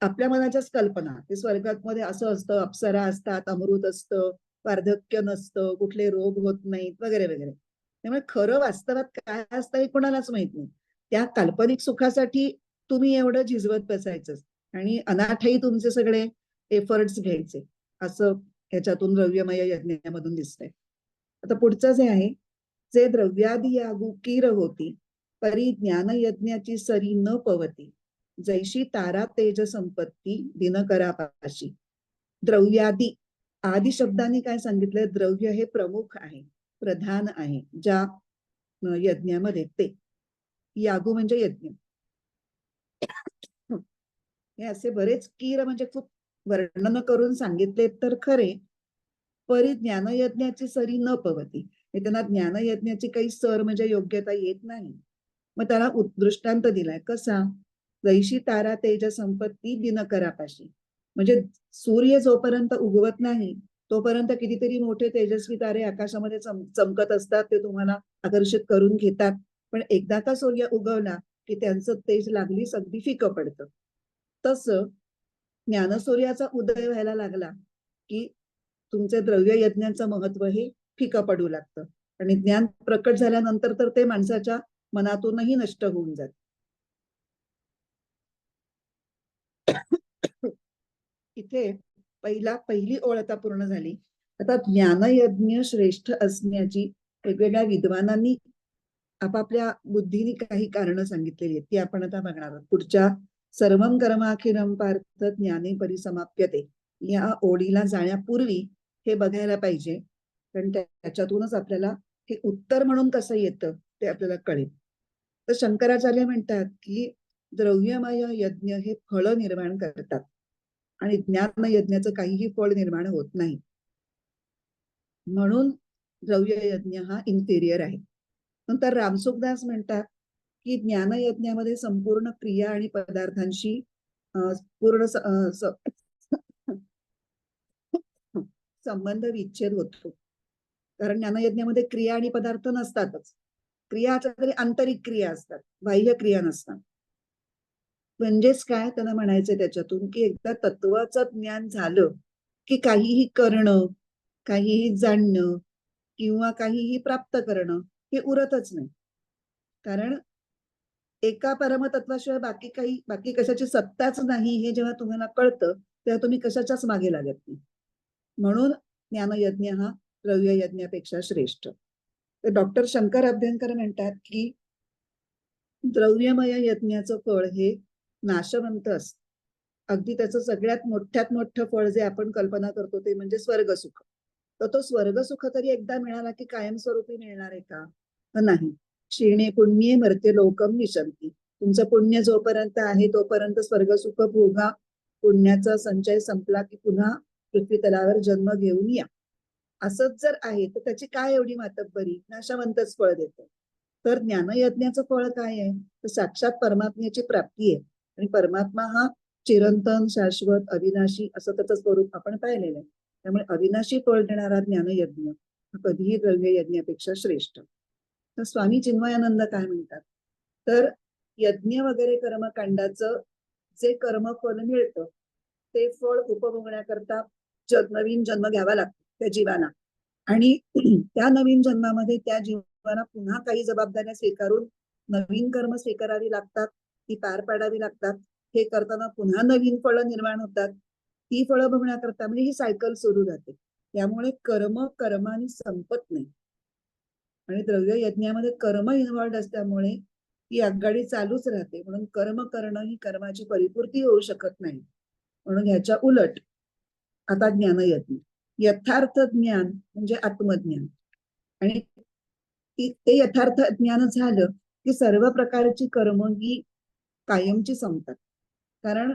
आपल्या मनाच्याच कल्पना, ते स्वर्गात मध्ये असं असतं, अप्सरा असतात, अमृत असतं, वार्धक्य नसतं, कुठले रोग होत नाहीत वगैरे वगैरे. त्यामुळे खरं वास्तवात काय असतं हे कोणालाच माहित नाही. त्या काल्पनिक सुखासाठी तुम्ही एवढं झिजवत बसायचं आणि अनाठही तुमचे सगळे एफर्ट्स घ्यायचे, असं ह्याच्यातून द्रव्यमय यज्ञामधून दिसतंय. आता पुढचं जे आहे, जे द्रव्यादी यागू कीर होती, परी ज्ञान यज्ञाची सरी न पवती, जैशी तारा तेज संपत्ती दिनकरापाशी. द्रव्यादी, आदि शब्दाने काय सांगितलंय, द्रव्य हे प्रमुख आहे, प्रधान आहे ज्या यज्ञामध्ये. ते यागू म्हणजे यज्ञ. हे असे बरेच कीर म्हणजे खूप वर्णन करून सांगितले तर खरे, परी ज्ञानयज्ञाची सरी न पवती, त्यांना ज्ञानयज्ञाची काही सर म्हणजे योग्यता येत नाही. मग त्याला दृष्टांत दिलाय कसा, जैशी तारा तेज संपत्ती दिनकरापाशी. म्हणजे सूर्य जोपर्यंत उगवत नाही तोपर्यंत कितीतरी मोठे तेजस्वी तारे आकाशामध्ये चमकत असतात, ते तुम्हाला आकर्षित करून घेतात. पण एकदा का सूर्य उगवला की त्यांचं तेज लागलीच अगदी फिकं पडतं. तसं ज्ञानसूर्याचा उदय व्हायला लागला की तुमचे द्रव्य यज्ञांचं महत्व हे फिकं पडू लागतं आणि ज्ञान प्रकट झाल्यानंतर तर ते माणसाच्या मनातूनही नष्ट होऊन जात. इथे पहिली ओळ आता पूर्ण झाली. आता ज्ञानयज्ञ श्रेष्ठ असण्याची वेगवेगळ्या विद्वानांनी आपापल्या बुद्धीने काही कारण सांगितलेली आहेत, ती आपण आता बघणार आहोत. पुढच्या सर्वं कर्माखिरं पार्थ ज्ञाने परिसमाप्यते या ओळीला जाण्यापूर्वी हे बघायला पाहिजे, कारण त्याच्यातूनच आपल्याला हे उत्तर म्हणून कसं येतं ते आपल्याला कळेल. तर शंकराचार्य म्हणतात की द्रव्यमय यज्ञ हे फळ निर्माण करतात आणि ज्ञान यज्ञाचं काहीही फळ निर्माण होत नाही. म्हणून द्रव्य यज्ञ हा इन्फेरियर आहे. नंतर रामसुखदास म्हणतात की ज्ञानयज्ञामध्ये संपूर्ण क्रिया आणि पदार्थांशी पूर्ण संबंध विच्छेद होतो. कारण ज्ञानयज्ञामध्ये क्रिया आणि पदार्थ नसतातच. क्रिया तरी आंतरिक क्रिया असतात, बाह्य क्रिया नसतात. म्हणजेच काय त्यांना म्हणायचंय त्याच्यातून, की एकदा तत्वाचं ज्ञान झालं की काहीही करणं, काहीही जाणणं किंवा काहीही प्राप्त करणं हे उरतच नाही. कारण एका परमतत्वाशिवाय बाकी कशाची सत्ताच नाही हे जेव्हा तुम्हाला कळतं तेव्हा तुम्ही कशाच्याच मागे लागत नाही. म्हणून ज्ञानयज्ञ हा द्रव्य यज्ञापेक्षा श्रेष्ठ. तर डॉक्टर शंकर अभ्यंकर म्हणतात की द्रव्यमय यज्ञाचं फळ हे नाशवंत असतं. अगदी त्याचं सगळ्यात मोठ्यात मोठं फळ जे आपण कल्पना करतो ते म्हणजे स्वर्गसुख. तर तो स्वर्गसुख तरी एकदा मिळाला की कायमस्वरूपी मिळणार आहे का? नाही. क्षीणे पुण्ये मर्त्य लोकम विशंती. तुमचं पुण्य जोपर्यंत आहे तोपर्यंत स्वर्गसुख भोगा. पुण्याचा संचय संपला की पुन्हा पृथ्वी तलावर जन्म घेऊन या. असंच जर आहे तर त्याची काय एवढी मातब्बरी? नाशवंतच फळ देतं. तर ज्ञानयज्ञाचं फळ काय आहे? तर साक्षात परमात्म्याची प्राप्ती आहे. आणि परमात्मा हा चिरंतन, शाश्वत, अविनाशी असं त्याचं स्वरूप आपण पाहिलेलं आहे. त्यामुळे अविनाशी फळ देणारा ज्ञानयज्ञ हा कधीही द्रव्य यज्ञापेक्षा श्रेष्ठ. तर स्वामी चिन्मयानंद काय म्हणतात? तर यज्ञ वगैरे कर्मकांडाचं जे कर्मफल मिळतं ते फळ उपभोगण्याकरता नवीन जन्म घ्यावा लागतो त्या जीवाला. आणि त्या नवीन जन्मामध्ये त्या जीवाला पुन्हा काही जबाबदाऱ्या स्वीकारून नवीन कर्म स्वीकारावी लागतात, ती पार पाडावी लागतात. हे करताना पुन्हा नवीन फळं निर्माण होतात, ती फळं भोगण्याकरता म्हणजे ही सायकल सुरू राहते. त्यामुळे कर्माने संपत नाही. आणि द्रव्य यज्ञामध्ये कर्म इन्व्हॉल्ड असल्यामुळे ती आगगाडी चालूच राहते. म्हणून कर्म करणं ही कर्माची परिपूर्ती होऊ शकत नाही. म्हणून ह्याच्या उलट आता ज्ञानयज्ञ, यथार्थ ज्ञान म्हणजे आत्मज्ञान. आणि ते यथार्थ ज्ञान झालं की सर्व प्रकारची कर्म ही कायमची संपतात. कारण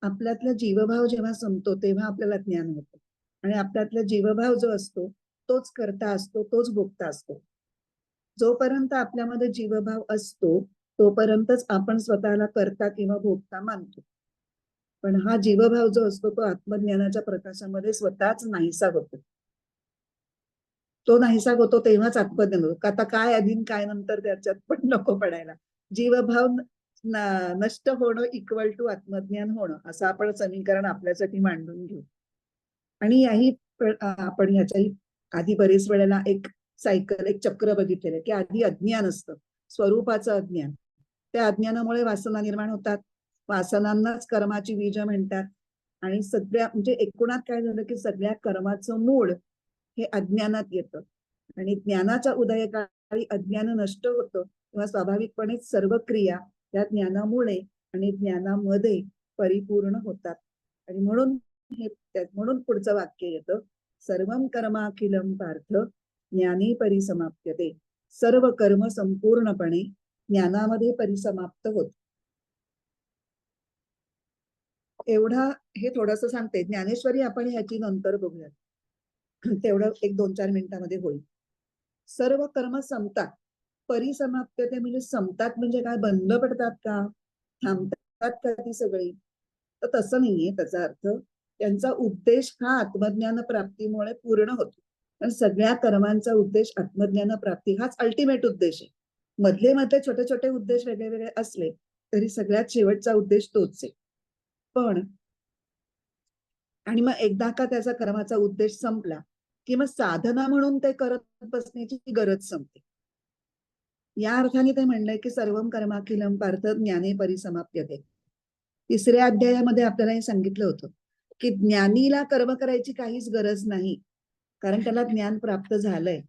आपल्यातला जीवभाव जेव्हा संपतो तेव्हा आपल्याला ज्ञान होतं. आणि आपल्यातला जीवभाव जो असतो तोच करता असतो, तोच भोगता असतो. जोपर्यंत आपल्यामध्ये जीवभाव असतो तोपर्यंतच आपण स्वतःला करता किंवा भोगता मानतो. पण हा जीवभाव जो असतो तो आत्मज्ञानाच्या प्रकाशामध्ये स्वतःच नाहीसा होतो. तो नाहीसा होतो तेव्हाच आत्मज्ञान होतो. आता काय आधी काय नंतर त्याच्यात पण नको पडायला. जीवभाव नष्ट होणं इक्वल टू आत्मज्ञान होणं असं आपण समीकरण आपल्यासाठी मांडून घेऊ. आणि याही आपण ह्याच्याही आधी बरेच वेळेला एक सायकल, एक चक्र बघितलेलं की आधी अज्ञान असतं, स्वरूपाचं अज्ञान. त्या अज्ञानामुळे वासना निर्माण होतात. वासनांनाच कर्माची बीज म्हणतात. आणि सगळ्या म्हणजे एकूणात काय झालं की सगळ्या कर्माचं मूळ हे अज्ञानात येतं. आणि ज्ञानाच्या उदयकाळी अज्ञान नष्ट होतं तेव्हा स्वाभाविकपणेच सर्व क्रिया त्या ज्ञानामुळे आणि ज्ञानामध्ये परिपूर्ण होतात. आणि म्हणून पुढचं वाक्य येतं, सर्वं कर्माखिलम पार्थ ज्ञानी परिसमाप्यते. सर्व कर्म संपूर्णपणे ज्ञानामध्ये परिसमाप्त होत. एवढा हे थोडंसं सांगते. ज्ञानेश्वरी आपण ह्याची नंतर बघूयात. तेवढं एक 2-4 मिनिटांमध्ये होईल. सर्व कर्म संपतात. परिसमाप्यते म्हणजे संपतात म्हणजे काय? बंद पडतात का? थांबतात का ती सगळी? तर तसं नाहीये त्याचा अर्थ. त्यांचा उद्देश हा आत्मज्ञान प्राप्तीमुळे पूर्ण होतो. पण सगळ्या कर्मांचा उद्देश आत्मज्ञान प्राप्ती हाच अल्टिमेट उद्देश आहे. मधले छोटे छोटे उद्देश वेगळे वेगळे असले तरी सगळ्यात शेवटचा उद्देश तोच आहे. पण आणि मग एकदा का त्याचा कर्माचा उद्देश संपला की मग साधना म्हणून ते करत बसण्याची गरज संपते. या अर्थाने ते म्हणलंय की सर्वं कर्माखिलम पार्थ ज्ञाने परिसमाप्यते. 3ऱ्या अध्यायामध्ये आपल्याला हे सांगितलं होतं की ज्ञानीला कर्म करायची काहीच गरज नाही, कारण त्याला ज्ञान प्राप्त झालंय.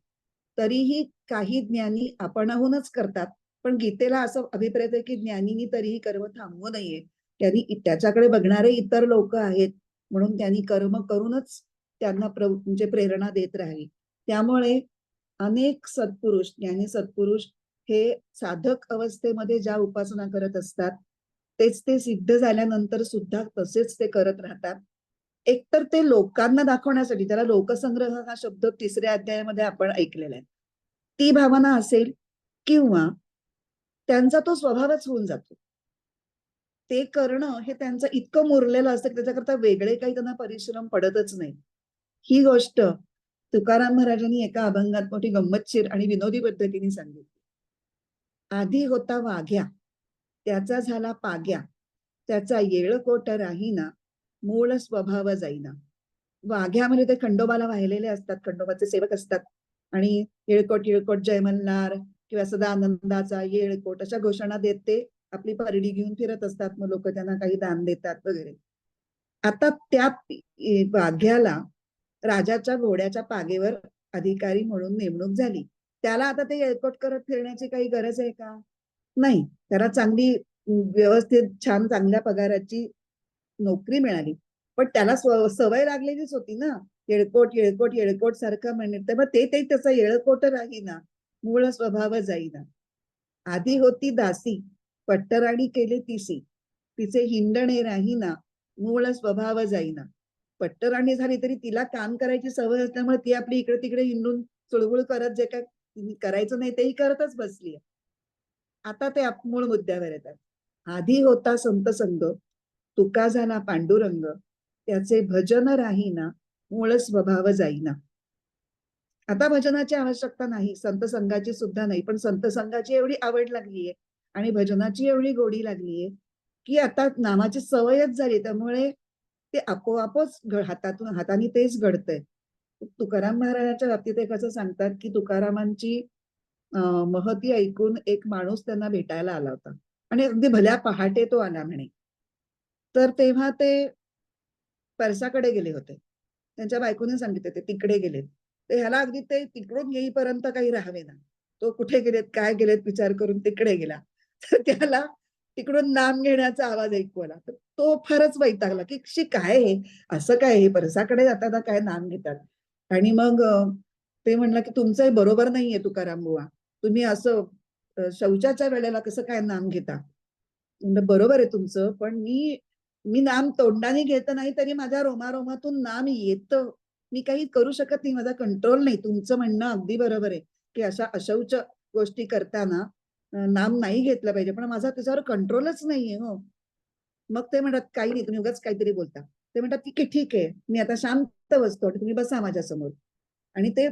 तरीही काही ज्ञानी आपणाहूनच करतात. पण गीतेला असं अभिप्रेत आहे की ज्ञानीनी तरीही कर्म थांबवू नये. त्यांनी त्याच्याकडे बघणारे इतर लोक आहेत म्हणून त्यांनी कर्म करूनच त्यांना म्हणजे प्रेरणा देत राहावी. त्यामुळे अनेक सत्पुरुष, ज्ञानी सत्पुरुष हे साधक अवस्थेमध्ये ज्या उपासना करत असतात तेच ते सिद्ध झाल्यानंतर सुद्धा तसेच ते करत राहतात. एकतर ते लोकांना दाखवण्यासाठी, त्याला लोकसंग्रह हा शब्द 3ऱ्या अध्यायामध्ये आपण ऐकलेला आहे, ती भावना असेल, किंवा त्यांचा तो स्वभावच होऊन जातो. ते करणं हे त्यांचं इतकं मुरलेलं असतं की त्याच्याकरता वेगळे काही त्यांना परिश्रम पडतच नाही. ही गोष्ट तुकाराम महाराजांनी एका अभंगात मोठी गंमतशीर आणि विनोदी पद्धतीने सांगितली. आधी होता वाघ्या, त्याचा झाला पाग्या, त्याचा येळकोट राहीना, मूळ स्वभाव जाईना. वाघ्यामध्ये ते खंडोबाला वाहिलेले असतात, खंडोबाचे सेवक असतात आणि येळकोट येळकोट जय मल्हार किंवा सदानंदाचा येळकोट अशा घोषणा देत ते आपली परडी घेऊन फिरत असतात. मग लोक त्यांना काही दान देतात वगैरे. आता त्या वाघ्याला राजाच्या घोड्याच्या पागेवर अधिकारी म्हणून नेमणूक झाली. त्याला आता ते येळकोट करत फिरण्याची काही गरज आहे का? नाही. त्याला चांगली व्यवस्थित छान चांगल्या पगाराची नोकरी मिळाली. पण त्याला सवय लागलेलीच होती ना, येळकोट येळकोट येळकोट सारखं म्हणत. मग ते त्याचा येळकोट राहीना, मूळ स्वभाव जाईना. आधी होती दासी, पट्टराणी केले तिसी, तिचे हिंडणे राहीना, मूळ स्वभाव जाईना. पट्टराणी झाली तरी तिला काम करायची सवय असल्यामुळे ती आपली इकडे तिकडे हिंडून चुळबुळ करत जे काय करायचं नाही तेही करतच बसली. आता ते मूळ मुद्द्यावर येतात. आधी होता संत संग, तुका झाला पांडुरंग, त्याचे भजन राहीना, मूळ स्वभाव जाईना. आता भजनाची आवश्यकता नाही, संत संघाची सुद्धा नाही, पण संत संघाची एवढी आवड लागलीये आणि भजनाची एवढी गोडी लागलीये की आता नामाची सवयच झाली. त्यामुळे ते आपोआपच हाताने तेच घडतंय. तुकाराम महाराजांच्या बाबतीत एक असं सांगतात की तुकारामांची महती ऐकून एक माणूस त्यांना भेटायला आला होता आणि अगदी भल्या पहाटे तो आला म्हणे. तर तेव्हा ते परसाकडे गेले होते. त्यांच्या बायकोने सांगितले ते तिकडे गेलेत. तर ह्याला अगदी ते तिकडून येईपर्यंत काही राहावे ना. तो कुठे गेलेत काय गेलेत विचार करून तिकडे गेला. तर त्याला तिकडून नाम घेण्याचा आवाज ऐकू आला. तर तो फारच वैतागला की काय हे, असं काय हे, परसाकडे जाताना काय नाम घेतात. आणि मग ते म्हणलं की तुमचं हे बरोबर नाहीये तुकाराम बुवा, तुम्ही असं शौचाच्या वेळेला कसं काय नाम घेता. म्हणलं बरोबर आहे तुमचं, पण मी नाम तोंडाने घेत नाही तरी माझ्या रोमारोमातून नाम येतं. मी काही करू शकत नाही, माझा कंट्रोल नाही. तुमचं म्हणणं अगदी बरोबर आहे की अशा अशौच गोष्टी करताना नाम नाही घेतलं पाहिजे, पण माझा त्याच्यावर कंट्रोलच नाहीये हो. मग ते म्हणतात काही नाही, तुम्ही उगाच काहीतरी बोलता. ते म्हणतात ठीक आहे ठीक आहे, मी आता शांत बसतो, तुम्ही बसा माझ्या समोर. आणि ते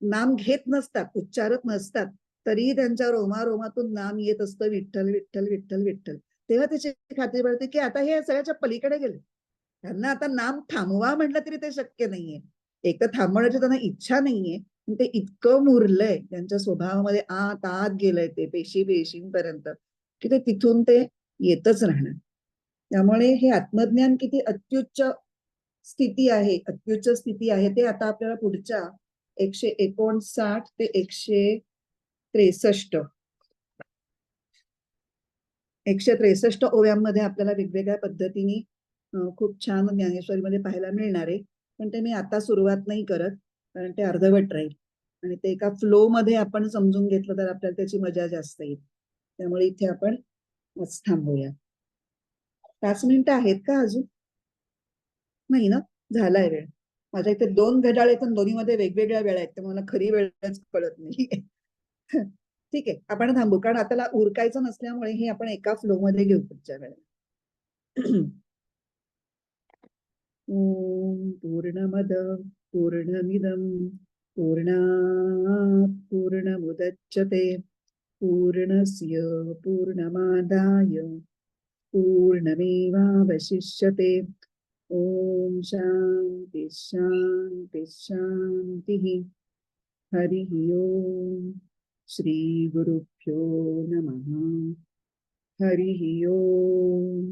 नाम घेत नसतात, उच्चारत नसतात, तरीही त्यांच्या रोमारोमातून नाम येत असतं, विठ्ठल विठ्ठल विठ्ठल विठ्ठल. तेव्हा त्याची खात्री पडते की आता हे सगळ्याच्या पलीकडे गेले. त्यांना आता नाम थांबवा म्हटलं तरी ते शक्य नाहीये. एक तर थांबवण्याची त्यांना इच्छा नाहीये. ते इतकं मुरलंय त्यांच्या स्वभावामध्ये, आत आत गेलंय ते पेशींपर्यंत, की ते तिथून ते येतच राहणार. त्यामुळे हे आत्मज्ञान किती अत्युच्च स्थिती आहे, अत्युच्च स्थिती आहे ते आता आपल्याला पुढच्या 159 ते 163 163 ओव्यांमध्ये आपल्याला वेगवेगळ्या पद्धतीने खूप छान ज्ञानेश्वरीमध्ये पाहायला मिळणार आहे. पण ते मी आता सुरुवात नाही करत, कारण ते अर्धवट राहील आणि ते एका फ्लो मध्ये आपण समजून घेतलं तर आपल्याला त्याची मजा जास्त येईल. त्यामुळे इथे आपण थांबूया. 5 मिनिटं आहेत का अजून? नाही ना, झालाय वेळ. माझ्या इथे 2 घड्याळ आहेत आणि दोन्हीमध्ये वेगवेगळ्या वेळा आहेत, त्यामुळे मला खरी वेळच कळत नाही. ठीक आहे, आपण थांबू, कारण आता उरकायचं नसल्यामुळे हे आपण एका फ्लो मध्ये घेऊ पुढच्या वेळेला. ओम पूर्णमद पूर्णमिदम पूर्णात् पूर्णमुदच्यते पूर्णस्य पूर्णमादाय पूर्णमेवावशिष्यते. ओम शांति शांति शांति. हरि ओम. श्री गुरुभ्यो नमः. हरि ओम.